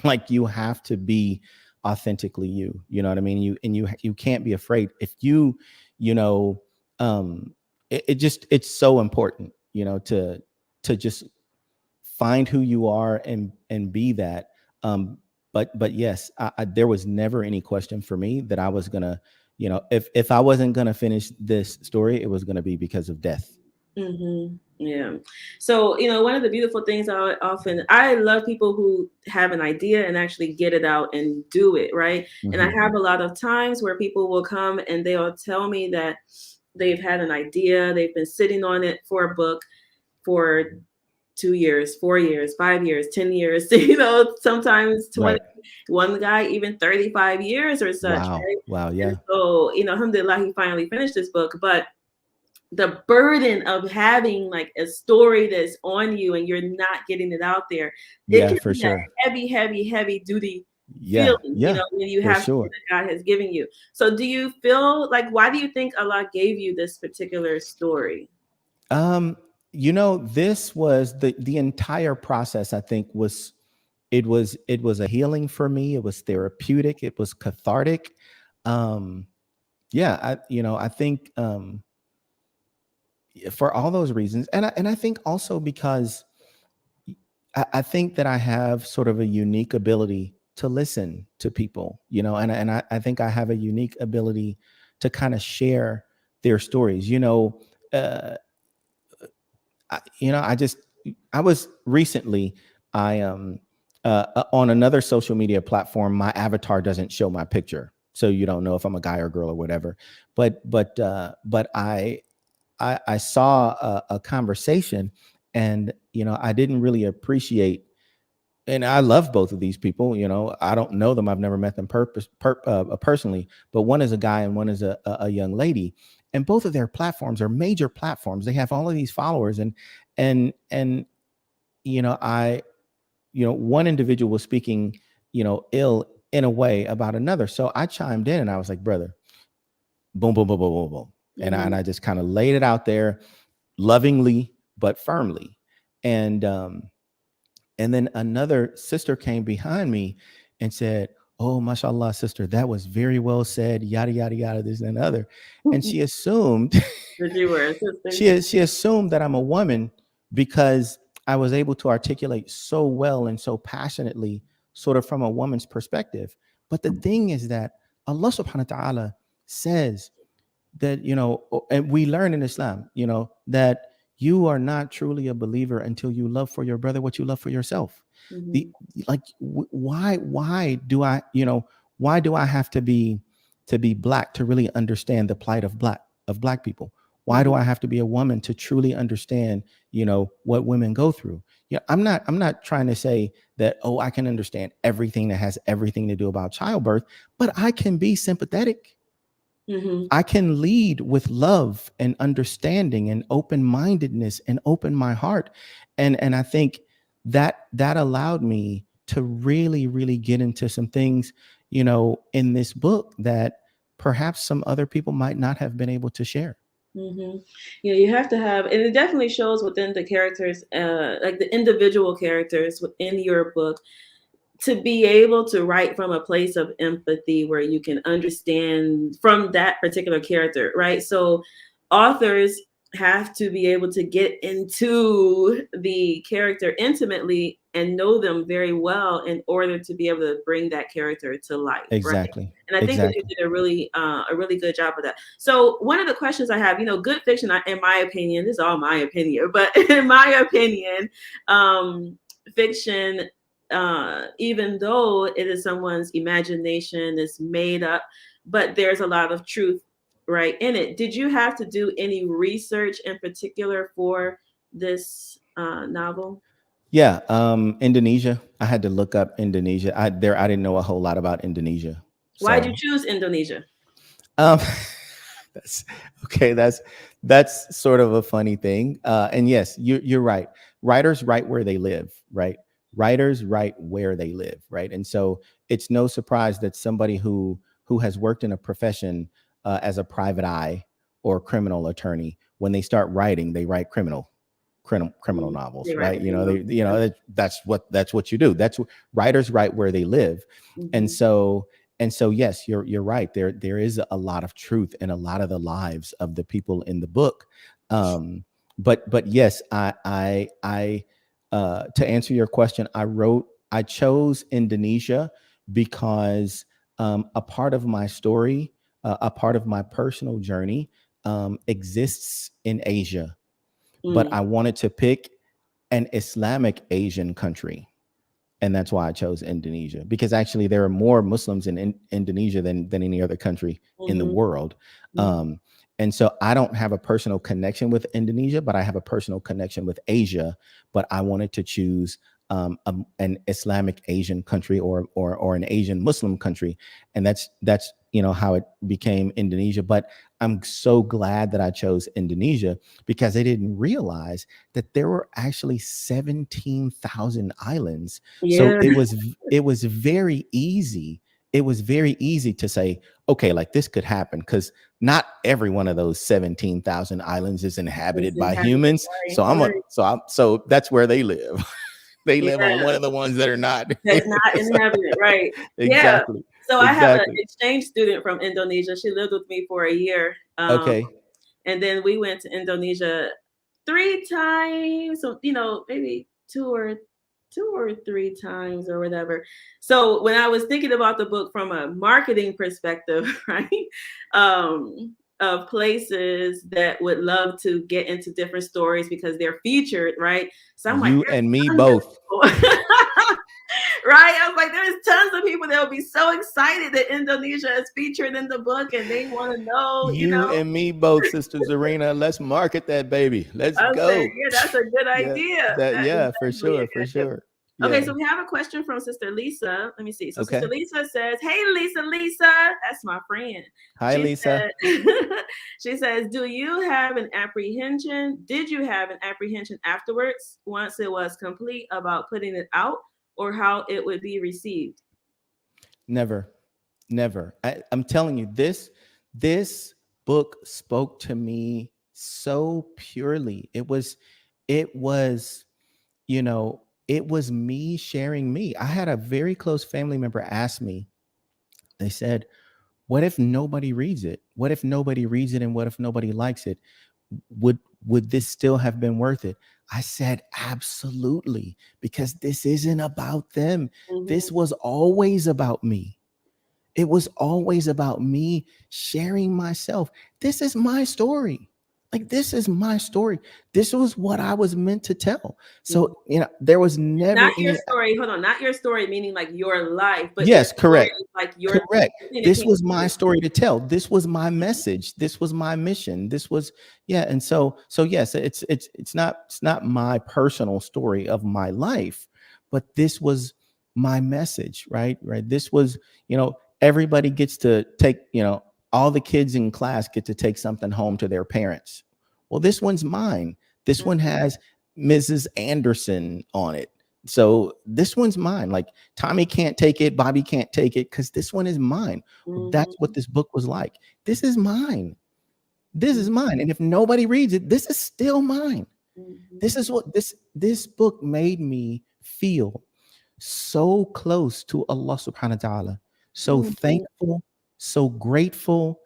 B: Like, you have to be authentically you. You know what I mean? You can't be afraid. If you know it's so important, to just find who you are and be that. But yes, there was never any question for me that I was gonna, if I wasn't gonna finish this story, it was gonna be because of death.
A: Yeah. So, one of the beautiful things I love people who have an idea and actually get it out and do it, right? And I
B: Hmm.
A: have a lot of times where people will come and they'll tell me that they've had an idea, they've been sitting on it for a book for 2 years, 4 years, 5 years, 10 years, sometimes 20,
B: Right.
A: one guy even 35 years or such,
B: Wow.
A: right?
B: Wow.
A: And
B: Yeah.
A: so, alhamdulillah, he finally finished this book, but the burden of having like a story that's on you and you're not getting it out there, it
B: Yeah,
A: can
B: for
A: be a
B: sure.
A: heavy duty
B: Yeah.
A: feeling,
B: Yeah,
A: when you
B: for
A: have something
B: sure.
A: that God has given you. So do you feel like, why do you think Allah gave you this particular story?
B: Um, this was the entire process, I think, it was a healing for me. It was therapeutic. It was cathartic. Um, yeah, I think for all those reasons, and I think also because I think that I have sort of a unique ability to listen to people, and I think I have a unique ability to kind of share their stories. Uh, I was recently, I on another social media platform, my avatar doesn't show my picture, so you don't know if I'm a guy or girl or whatever. But I saw a conversation, and I didn't really appreciate. And I love both of these people. I don't know them. I've never met them personally. But one is a guy and one is a young lady, and both of their platforms are major platforms. They have all of these followers, and I one individual was speaking ill in a way about another. So I chimed in and I was like, brother, boom, boom, boom, boom, boom, boom, and I just kind of laid it out there lovingly but firmly, and and then another sister came behind me and said, "Oh, mashallah, sister, that was very well said, yada, yada, yada, this and other." And
A: That
B: she assumed,
A: you were a sister.
B: she assumed that I'm a woman because I was able to articulate so well and so passionately, sort of from a woman's perspective. But the thing is that Allah subhanahu wa ta'ala says that and we learn in Islam that you are not truly a believer until you love for your brother what you love for yourself. the
A: Mhm.
B: like why do I have to be black to really understand the plight of black people? Why do
A: Mhm.
B: I have to be a woman to truly understand what women go through? I'm not trying to say that, oh, I can understand everything that has everything to do about childbirth, but I can be sympathetic.
A: Mhm.
B: I can lead with love and understanding and open-mindedness and open my heart. And I think that allowed me to really, really get into some things, in this book that perhaps some other people might not have been able to share.
A: Mhm. You have to have, and it definitely shows within the characters, like the individual characters within your book, to be able to write from a place of empathy where you can understand from that particular character, right? So authors have to be able to get into the character intimately and know them very well in order to be able to bring that character to life, right?
B: Exactly.
A: And I think that you
B: Exactly.
A: did a really good job of that. So one of the questions I have, good fiction, in my opinion, this is all my opinion, but in my opinion, fiction, even though it is someone's imagination, is made up, but there's a lot of truth right in it. Did you have to do any research in particular for this novel?
B: Yeah. Indonesia. I had to look up Indonesia. I didn't know a whole lot about Indonesia.
A: Why did you
B: So
A: choose Indonesia?
B: um that's okay. That's sort of a funny thing. And yes, you're right. Writers write where they live, right? Writers write where they live, right? And so it's no surprise that somebody who has worked in a profession as a private eye or criminal attorney, when they start writing, they write criminal
A: Mm,
B: novels,
A: they write
B: right?
A: what they know.
B: That's what you do. Writers write where they live. and
A: Hmm.
B: so and so yes, you're right. There is a lot of truth in a lot of the lives of the people in the book. Um but yes, I to answer your question, I chose Indonesia because a part of my story, a part of my personal journey exists in Asia. but I wanted to pick an Islamic Asian country. And that's why I chose Indonesia, because actually there are more Muslims in Indonesia than any other country in the world. And so I don't have a personal connection with Indonesia, but I have a personal connection with Asia. But I wanted to choose an Islamic Asian country or an Asian Muslim country, and that's how it became Indonesia. But I'm so glad that I chose Indonesia, because I didn't realize that there were actually 17,000 islands. So
A: Yeah.
B: it was very easy. It was very easy to say, okay, like this could happen, because not every one of those 17,000 islands is inhabited by humans. So that's where they live. They live on one of the ones that are not.
A: That's not inhabited, right? Yeah.
B: Exactly.
A: So I have an
B: Exactly.
A: exchange student from Indonesia. She lived with me for a year.
B: Okay.
A: And then we went to Indonesia 3 times. So, maybe two or 3 times or whatever. So when I was thinking about the book from a marketing perspective, right? Of places that would love to get into different stories because they're featured, right? So I'm
B: You
A: like,
B: and me both.
A: right? I was like, there's tons of people that will be so excited that Indonesia is featured in the book and they want to know,
B: You and me both, Sister Zarinah. Let's market that baby. Let's
A: I
B: go.
A: said, yeah, that's a good idea.
B: Yeah, for
A: Exactly
B: sure, for sure.
A: Okay,
B: Yeah.
A: so we have a question from Sister Lisa. Let me see. So
B: Okay.
A: Sister Lisa says, "Hey, Lisa, that's my friend."
B: Hi, Lisa.
A: She says, "Do you have an apprehension? Did you have an apprehension afterwards, once it was complete, about putting it out, or how it would be received?"
B: Never. I'm telling you, this book spoke to me so purely. It was, it was me sharing me. I had a very close family member ask me, they said, what if nobody reads it? What if nobody reads it? And what if nobody likes it? Would this still have been worth it? I said, absolutely, because this isn't about them. This was always about me. It was always about me sharing myself. This is my story. Like, this is my story. This was what I was meant to tell. So, there was never
A: Not your
B: any.
A: story. Hold on, not your story, meaning like your life, but
B: Yes, correct.
A: like your
B: Correct. This was my story to tell. This was my message. This was my mission. This was, and so yes, it's not my personal story of my life, but this was my message, right? This was, everybody gets to take, all the kids in class get to take something home to their parents. Well, this one's mine. This one has Mrs. Anderson on it. So this one's mine. Like, Tommy can't take it, Bobby can't take it, because this one is mine. That's what this book was like. This is mine. This is mine. And if nobody reads it, this is still mine. This is what this book made me feel, so close to Allah subhanahu wa ta'ala, so thankful, so grateful.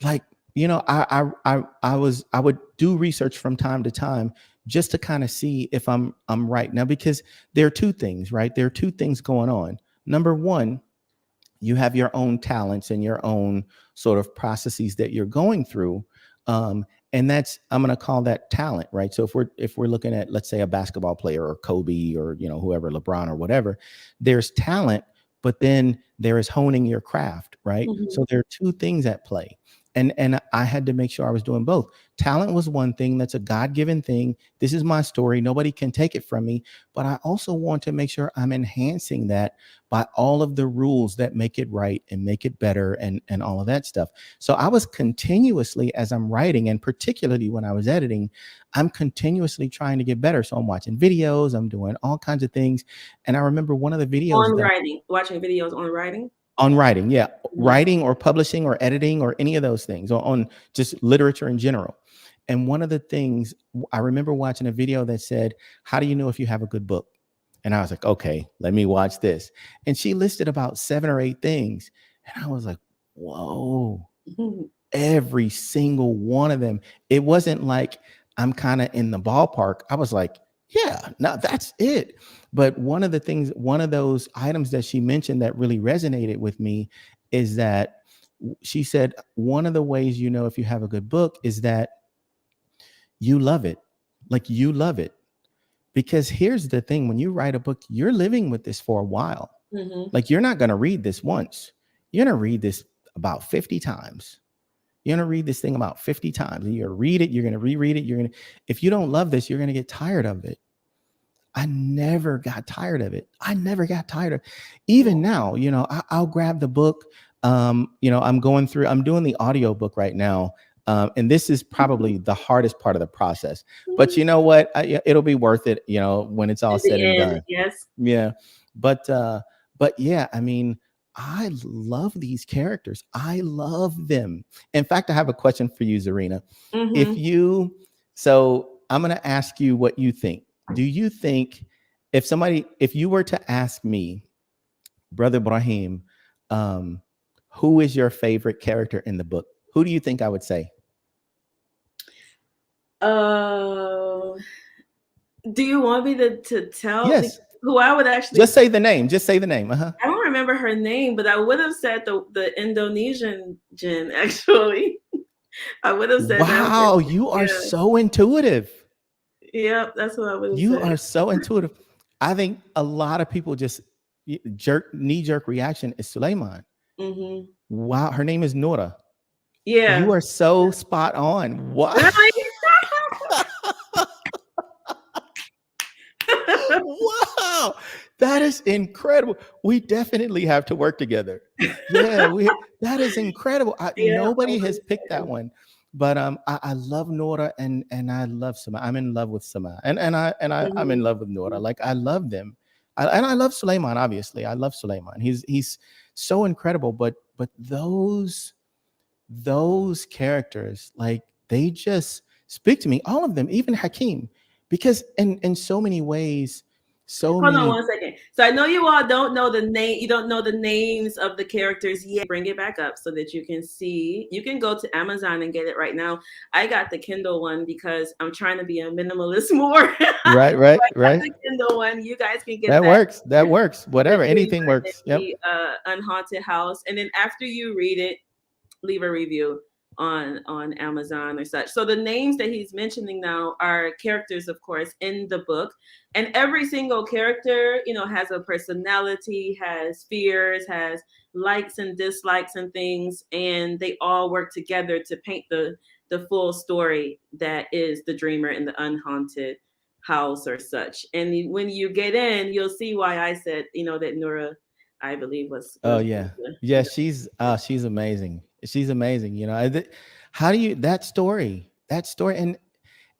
B: Like, I would do research from time to time just to kind of see if I'm right now, because there are two things, right? There are two things going on. Number one, you have your own talents and your own sort of processes that you're going through. And that's, I'm going to call that talent, right? So if we're looking at, let's say, a basketball player or Kobe or, whoever, LeBron or whatever, there's talent, but then there is honing your craft, right? So there are two things at play. And I had to make sure I was doing both. Talent was one thing. That's a God-given thing. This is my story. Nobody can take it from me. But I also want to make sure I'm enhancing that by all of the rules that make it right and make it better and all of that stuff. So I was continuously, as I'm writing, and particularly when I was editing, I'm continuously trying to get better. So I'm watching videos. I'm doing all kinds of things. And I remember one of the videos
A: watching videos on writing.
B: On writing, yeah. Writing or publishing or editing or any of those things, or on just literature in general. And one of the things, I remember watching a video that said, how do you know if you have a good book? And I was like, okay, let me watch this. And she listed about 7 or 8 things. And I was like, whoa, every single one of them. It wasn't like I'm kind of in the ballpark. I was like, yeah, no, that's it. But one of those items that she mentioned that really resonated with me is that she said, one of the ways you know if you have a good book is that you love it. Like you love it. Because here's the thing, when you write a book, you're living with this for a while.
A: Mm-hmm.
B: Like you're not going to read this once. You're going to read this about 50 times. You're going to read this thing about 50 times. And you're going to read it, you're going to reread it, if you don't love this, you're going to get tired of it. I never got tired of it. I never got tired of it. Even now, I'll grab the book. I'm doing the audio book right now. And this is probably the hardest part of the process. But you know what? It'll be worth it, when it's all
A: At the
B: said and
A: end,
B: done.
A: yes.
B: Yeah. But yeah, I mean, I love these characters. I love them. In fact, I have a question for you, Zarinah.
A: Mm-hmm.
B: So I'm going to ask you what you think. Do you think if you were to ask me, Brother Ibrahim, who is your favorite character in the book? Who do you think I would say?
A: Do you want me to tell
B: Yes.
A: who I would actually?
B: Just say the name. Just say the name.
A: I don't remember her name, but I would have said the Indonesian jinn. Actually, I would have said that.
B: Wow, you are so intuitive.
A: Yep, that's what I would have
B: You
A: said.
B: are so intuitive. I think a lot of people just knee-jerk reaction is Suleiman.
A: Mm-hmm.
B: Wow, her name is Nora.
A: Yeah.
B: You are so spot on. What?
A: Really?
B: Wow, that is incredible. We definitely have to work together. Yeah, that is incredible. Nobody has picked that one. But I love Nora and I love Sama. I'm in love with Sama. And I'm in love with Nora. Like I love them. And I love Suleiman, obviously. I love Suleiman. He's so incredible. But those characters, like they just speak to me. All of them, even Hakeem. Because in so many ways,
A: Hold on 1 second. So I know you all don't know the name. You don't know the names of the characters yet. Bring it back up so that you can see. You can go to Amazon and get it right now. I got the Kindle one because I'm trying to be a minimalist more.
B: Right.
A: The Kindle one. You guys can get that.
B: That works. Whatever. Anything works. Yep.
A: The Unhaunted House, and then after you read it, leave a review on Amazon or such. So the names that he's mentioning now are characters, of course, in the book. And every single character, has a personality, has fears, has likes and dislikes and things. And they all work together to paint the full story that is the dreamer in the unhaunted house or such. And when you get in, you'll see why I said, that Nora, I believe was
B: oh yeah. Yeah, she's amazing. She's amazing. How do you that story, and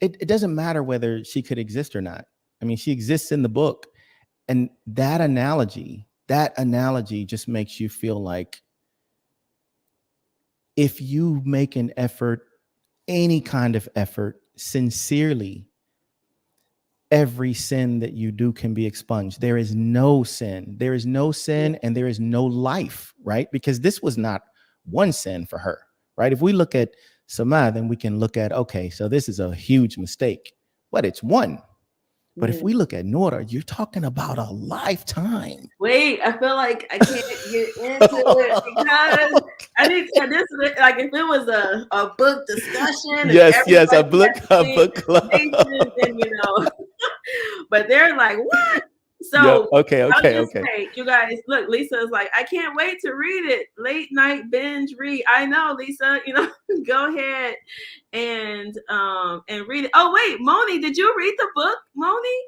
B: it doesn't matter whether she could exist or not. I mean, she exists in the book. And that analogy just makes you feel like if you make an effort, any kind of effort, sincerely, every sin that you do can be expunged. There is no sin. There is no sin and there is no life, right? Because this was not one sin for her, right? If we look at Sama, then we can look at, okay, so this is a huge mistake, but it's one. But if we look at Nora, you're talking about a lifetime.
A: Wait, I feel like I can't get into it because I need to. This is like if it was a book discussion.
B: Yes, a book club.
A: Then but they're like, what? So
B: okay.
A: Say, you guys, look, Lisa is like, I can't wait to read it. Late night binge read. I know, Lisa. Go ahead and read it. Oh wait, Moni, did you read the book, Moni?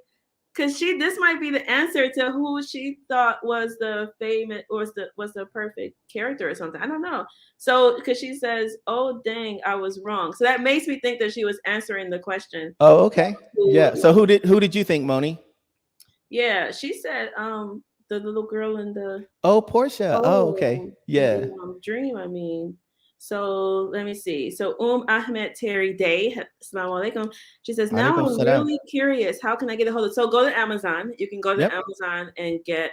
A: Because this might be the answer to who she thought was the famous or was the perfect character or something. I don't know. So because she says, "Oh dang, I was wrong." So that makes me think that she was answering the question.
B: Oh, okay. Yeah. So who did you think, Moni?
A: Yeah, she said the little girl in the
B: Portia. Oh, okay. Yeah.
A: Dream, I mean. So let me see. So Ahmed Terry Day, assalamu alaikum. She says, now I'm really curious. How can I get a hold of it? So go to Amazon. You can go to Amazon and get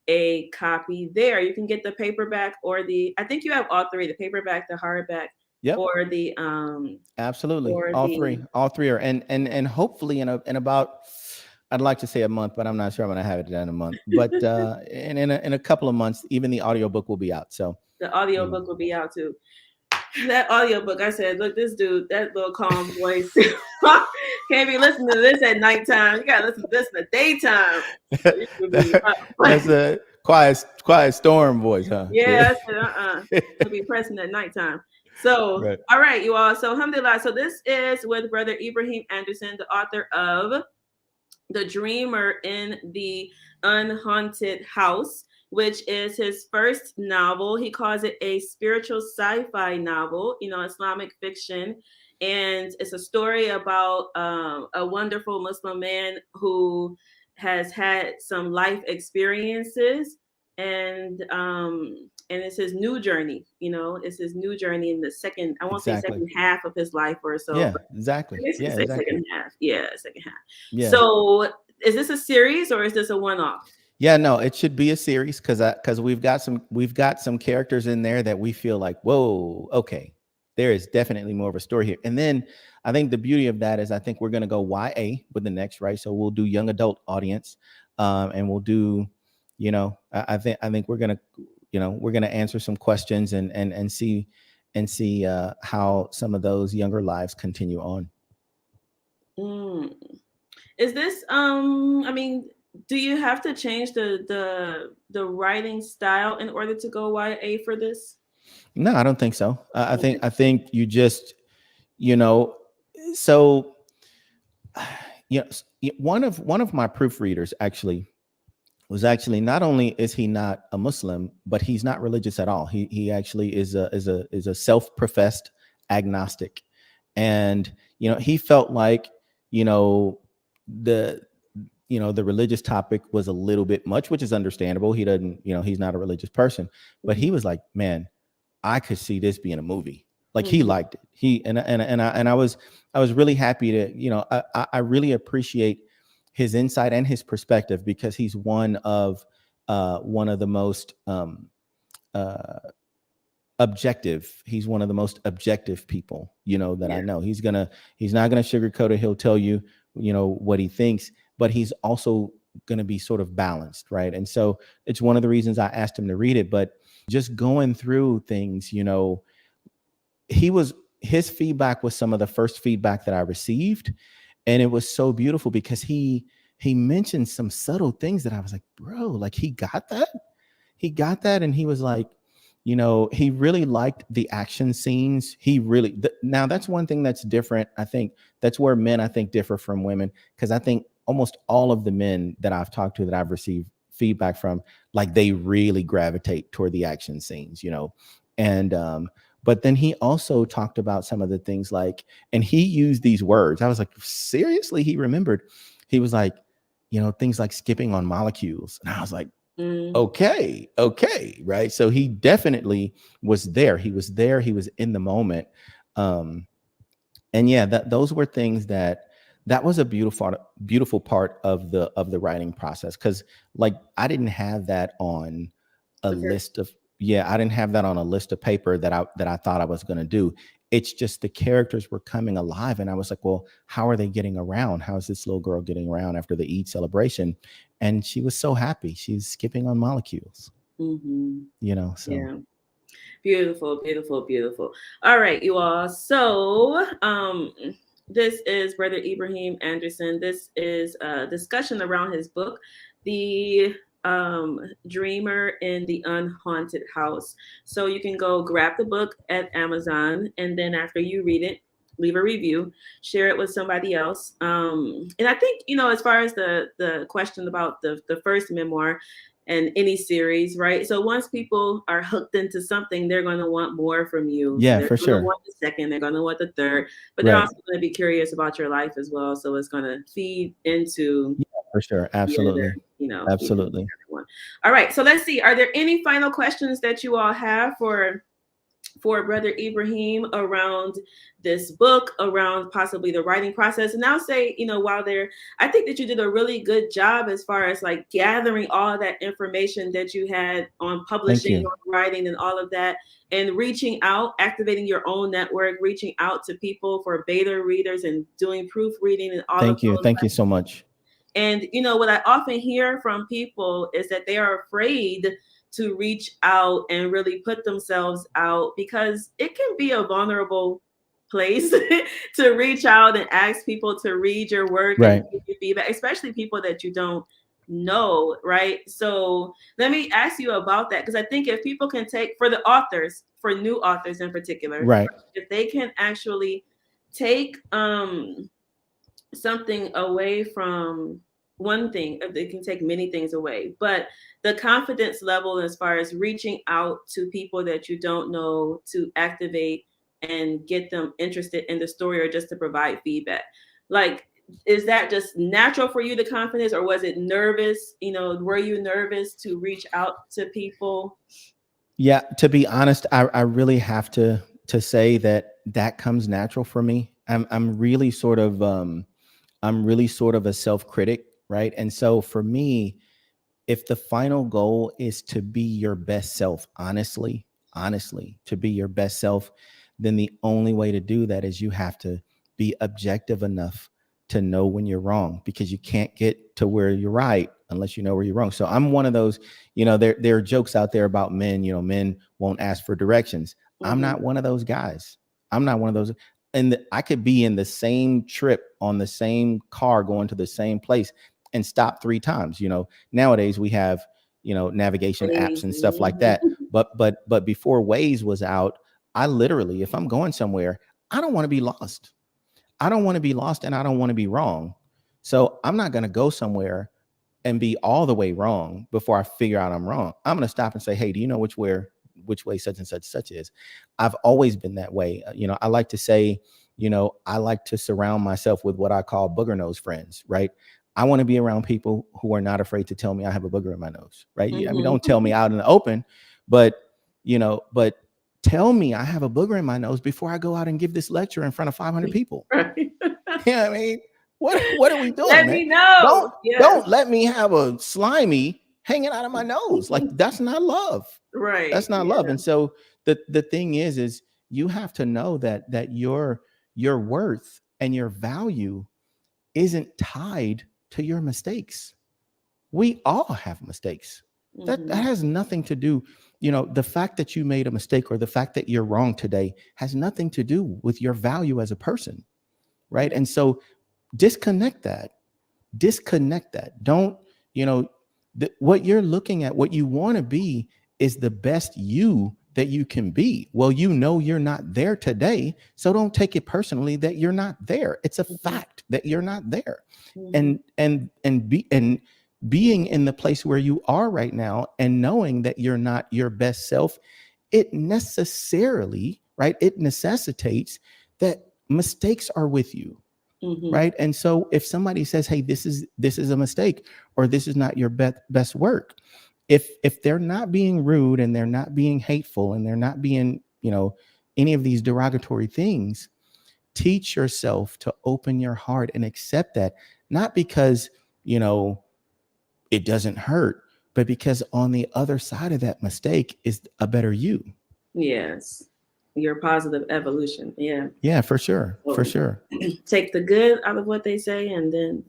A: a copy there. You can get the paperback or I think you have all three, the paperback, the hardback, or the
B: absolutely. All three are and hopefully in about, I'd like to say a month, but I'm not sure I'm going to have it done in a month. But in a couple of months, even the audiobook will be out. So
A: the audiobook will be out too. That audiobook, I said, look, this dude, that little calm voice, can't be listening to this at nighttime. You gotta listen to this in the daytime. So you could be
B: That's a quiet storm voice, huh?
A: yeah, I said, I'll be pressing at nighttime. So,
B: Right.
A: all right, you all. So, alhamdulillah. So, this is with Brother Ibrahim Anderson, the author of The Dreamer in the Unhaunted House, which is his first novel. He calls it a spiritual sci-fi novel, Islamic fiction. And it's a story about a wonderful Muslim man who has had some life experiences, and it's his new journey. It's his new journey in the second, I won't say
B: Exactly.
A: second half of his life or so,
B: Yeah,
A: but
B: exactly.
A: basically
B: Yeah,
A: say
B: exactly.
A: second half. Yeah, second half.
B: Yeah.
A: So is this a series or is this a one-off?
B: Yeah, no, it should be a series because we've got some characters in there that we feel like, whoa, okay, there is definitely more of a story here. And then I think the beauty of that is I think we're gonna go YA with the next, right? So we'll do young adult audience, and we'll do, I think we're gonna answer some questions and see how some of those younger lives continue on.
A: Mm. Is this I mean, do you have to change the writing style in order to go YA for this?
B: No, I don't think so. I think
A: Okay.
B: I think you just, you know, so one of my proofreaders actually was actually, not only is he not a Muslim, but he's not religious at all. He actually is a self-professed agnostic, and he felt like you know the the religious topic was a little bit much, which is understandable. He doesn't, he's not a religious person, but he was like, man, I could see this being a movie. Like he
A: Mm-hmm.
B: liked it. I was really happy to, I really appreciate his insight and his perspective because he's one of the most uh, objective. He's one of the most objective people, that
A: Yeah.
B: I know. He's not gonna sugarcoat it. He'll tell you, what he thinks, but he's also gonna be sort of balanced, right? And so it's one of the reasons I asked him to read it. But just going through things, he was his feedback was some of the first feedback that I received, and it was so beautiful because he mentioned some subtle things that I was like, bro, like he got that, and he was like, he really liked the action scenes. Now that's one thing that's different. I think that's where men, I think, differ from women, because I think almost all of the men that I've talked to that I've received feedback from, like, they really gravitate toward the action scenes, and but then he also talked about some of the things, like, and he used these words. I was like, seriously? He remembered. He was like, things like skipping on molecules, and I was like,
A: Mm.
B: okay, right? So he definitely was there. He was there. He was in the moment. And yeah, those were things that was a beautiful part of the writing process, because, like, I didn't have that on a
A: Okay.
B: list of I didn't have that on a list of paper that I thought I was going to do. It's just the characters were coming alive, and I was like, well, how are they getting around? How is this little girl getting around after the Eid celebration? And she was so happy. She's skipping on molecules,
A: Mm-hmm.
B: so
A: Yeah. Beautiful, beautiful, beautiful. All right, you all. So, this is Brother Ibrahim Anderson. This is a discussion around his book, The Dreamer in the Unhaunted House. So you can go grab the book at Amazon, and then after you read it, leave a review, share it with somebody else. And I think, as far as the question about the first memoir, and any series, right? So once people are hooked into something, they're going to want more from you. So
B: yeah,
A: they're
B: for
A: going to
B: sure.
A: want the second, they're going to want the third, but they're
B: Right.
A: also going to be curious about your life as well. So it's going to feed into
B: Yeah, for sure.
A: the other,
B: Absolutely.
A: feed into the
B: Absolutely.
A: other one. All right. So let's see. Are there any final questions that you all have for Brother Ibrahim around this book, around possibly the writing process? And I'll say, while there, I think that you did a really good job as far as like gathering all that information that you had on
B: Thank
A: publishing,
B: you.
A: on writing, and all of that, and reaching out, activating your own network, reaching out to people for beta readers and doing proofreading and all of
B: Thank you.
A: those.
B: Thank you so much.
A: And what I often hear from people is that they are afraid to reach out and really put themselves out, because it can be a vulnerable place to reach out and ask people to read your work and
B: Right.
A: give you feedback, especially people that you don't know, right? So let me ask you about that, because I think if people can take, for the authors, for new authors in particular,
B: Right.
A: if they can actually take something away from one thing, they can take many things away, but the confidence level as far as reaching out to people that you don't know to activate and get them interested in the story, or just to provide feedback, like, is that just natural for you, the confidence, or was it nervous? Were you nervous to reach out to people?
B: Yeah, to be honest, I really have to say that that comes natural for me. I'm really sort of a self-critic, right? And so for me, if the final goal is to be your best self, honestly, to be your best self, then the only way to do that is you have to be objective enough to know when you're wrong, because you can't get to where you're right unless you know where you're wrong. So I'm one of those, there are jokes out there about men, men won't ask for directions. I'm
A: Mm-hmm.
B: not one of those guys. I'm not one of those. And I could be in the same trip on the same car going to the same place and stop 3 times. Nowadays we have, navigation apps and stuff like that. But before Waze was out, I literally, if I'm going somewhere, I don't want to be lost. I don't want to be lost, and I don't want to be wrong. So I'm not going to go somewhere and be all the way wrong before I figure out I'm wrong. I'm going to stop and say, hey, do you know which way such and such is? I've always been that way. I like to say, I like to surround myself with what I call booger nose friends, right? I want to be around people who are not afraid to tell me I have a booger in my nose, right? I mean, don't tell me out in the open, but but tell me I have a booger in my nose before I go out and give this lecture in front of 500 people.
A: Right.
B: Yeah, I mean, what are we doing,
A: Let
B: man?
A: me know.
B: Don't
A: Yes.
B: don't let me have a slimy hanging out of my nose. Like, that's not love.
A: Right.
B: That's not love.
A: Yeah.
B: And so the thing is you have to know that your worth and your value isn't tied to your mistakes. We all have mistakes. That
A: Mm-hmm.
B: has nothing to do, the fact that you made a mistake or the fact that you're wrong today has nothing to do with your value as a person, right?
A: Yeah.
B: And so disconnect that. Don't, what you're looking at, what you want to be is the best you that you can be. Well, you're not there today, so don't take it personally that you're not there. It's a
A: Mm-hmm.
B: fact that you're not there.
A: Mm-hmm.
B: And being in the place where you are right now and knowing that you're not your best self, it necessarily, right, it necessitates that mistakes are with you,
A: Mm-hmm.
B: right? And so if somebody says, hey, this is a mistake, or this is not your best work, if they're not being rude and they're not being hateful and they're not being, any of these derogatory things, teach yourself to open your heart and accept that, not because, it doesn't hurt, but because on the other side of that mistake is a better you.
A: Yes. Your positive evolution. Yeah.
B: Yeah, for sure. For
A: So
B: sure.
A: take the good out of what they say, and then,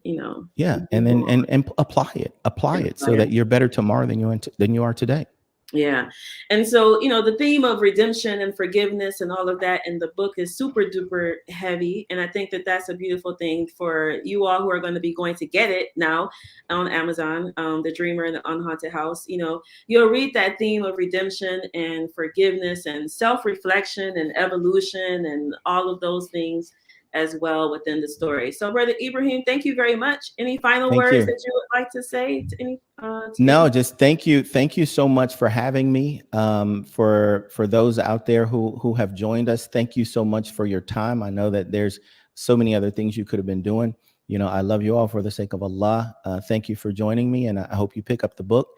B: Yeah. And
A: move
B: then,
A: on
B: and apply
A: and
B: it
A: apply
B: so
A: it.
B: that you're better tomorrow than you are today.
A: Yeah. And so, the theme of redemption and forgiveness and all of that in the book is super duper heavy. And I think that that's a beautiful thing for you all who are going to be going to get it now on Amazon, The Dreamer and the Unhaunted House. You'll read that theme of redemption and forgiveness and self-reflection and evolution and all of those things as well within the story. So, Brother Ibrahim, thank you very much. Any final
B: Thank
A: words
B: you.
A: that you would like to say to your
B: No, just thank you. Thank you so much for having me. For those out there who have joined us, thank you so much for your time. I know that there's so many other things you could have been doing. I love you all for the sake of Allah. Thank you for joining me, and I hope you pick up the book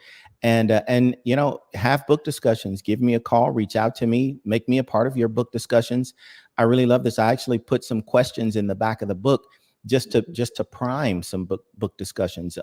B: and have book discussions. Give me a call, reach out to me, make me a part of your book discussions. I really love this. I actually put some questions in the back of the book just to prime some book discussions.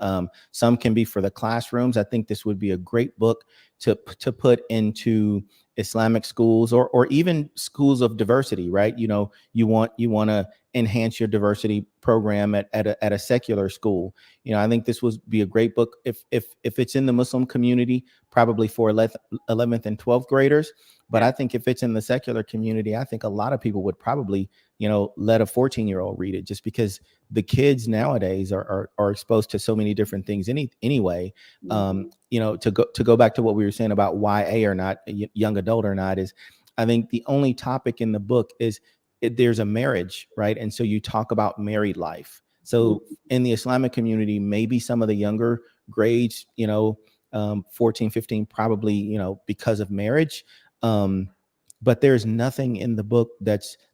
B: Some can be for the classrooms. I think this would be a great book to put into Islamic schools, or even schools of diversity, right? You want to enhance your diversity program at a secular school. I think this would be a great book if it's in the Muslim community, probably for 11th and 12th graders. But I think if it's in the secular community, I think a lot of people would probably, let a 14-year-old read it, just because the kids nowadays are exposed to so many different things anyway. To go back to what we were saying about YA or not, young adult or not, is I think the only topic in the book is there's a marriage, right? And so you talk about married life. So in the Islamic community, maybe some of the younger grades, 14, 15, probably, because of marriage. But there's nothing in the book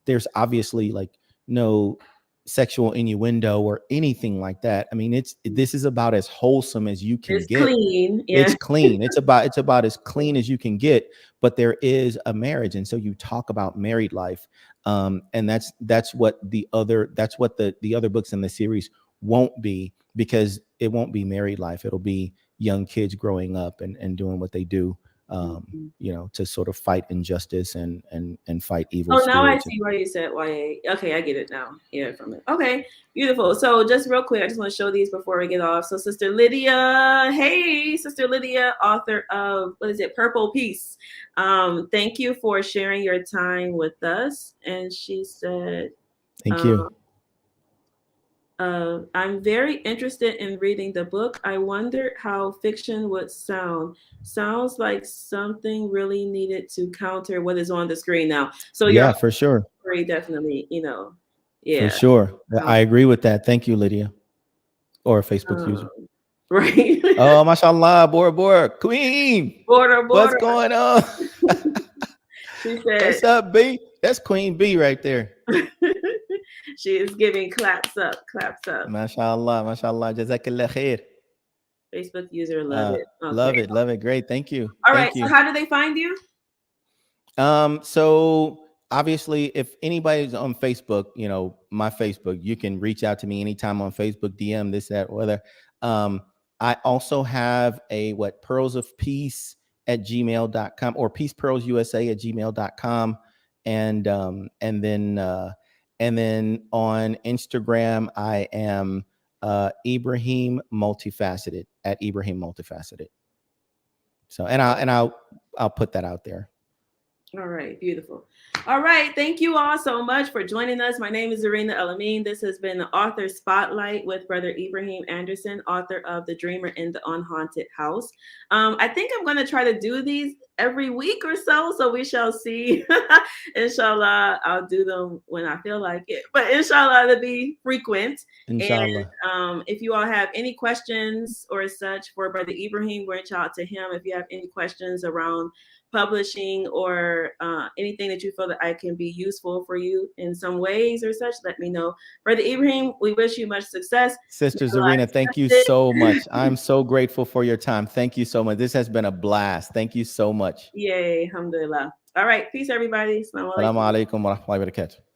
B: there's obviously like no sexual innuendo or anything like that. I mean, this is about as wholesome as you can get.
A: Clean. Yeah.
B: It's clean. It's about as clean as you can get, but there is a marriage. And so you talk about married life. And that's what the other books in the series won't be, because it won't be married life. It'll be young kids growing up and doing what they do, to sort of fight injustice and fight evil.
A: Oh, now I see why you said YA. Okay, I get it now. Yeah, from it. Okay, beautiful. So just real quick, I just want to show these before we get off. So Sister Lydia, hey, Sister Lydia, author of, Purple Peace. Thank you for sharing your time with us. And she said,
B: thank you.
A: I'm very interested in reading the book. I wondered how fiction would sound. Sounds like something really needed to counter what is on the screen now. So
B: yeah, for sure.
A: Definitely,
B: For sure. I agree with that. Thank you, Lydia. Or a Facebook user.
A: Right.
B: Oh, mashallah, Bora, Queen.
A: Bora.
B: What's going on?
A: She said,
B: what's up, B? That's Queen B right there.
A: She is giving claps up.
B: Mashallah. Jazakallah khair.
A: Facebook user, love it.
B: Okay. Love it. Great. Thank you.
A: All right. So how do they find you?
B: So obviously, if anybody's on Facebook, my Facebook, you can reach out to me anytime on Facebook, DM, this, that, whether. I also have Pearls of Peace at gmail.com, or Peace Pearls USA at gmail.com. And then on Instagram, I am Ibrahim Multifaceted, at Ibrahim Multifaceted. So, I'll put that out there.
A: All right, beautiful. All right, thank you all so much for joining us. My name is Zarinah El-Amin. This has been the Author Spotlight with Brother Ibrahim Anderson, author of The Dreamer in the Unhaunted House. I think I'm going to try to do these every week or so we shall see. Inshallah, I'll do them when I feel like it, but inshallah, it'll be frequent. Inshallah. And if you all have any questions or such for Brother Ibrahim, reach out to him. If you have any questions around publishing or anything that you feel that I can be useful for you in some ways or such, let me know. Brother Ibrahim, we wish you much success.
B: Sister Zarinah, thank you so much. I'm so grateful for your time. Thank you so much. This has been a blast. Thank you so much.
A: Yay, alhamdulillah. All right, peace everybody. Assalamu
B: alaikum wa rahmatullahi wa barakatuh.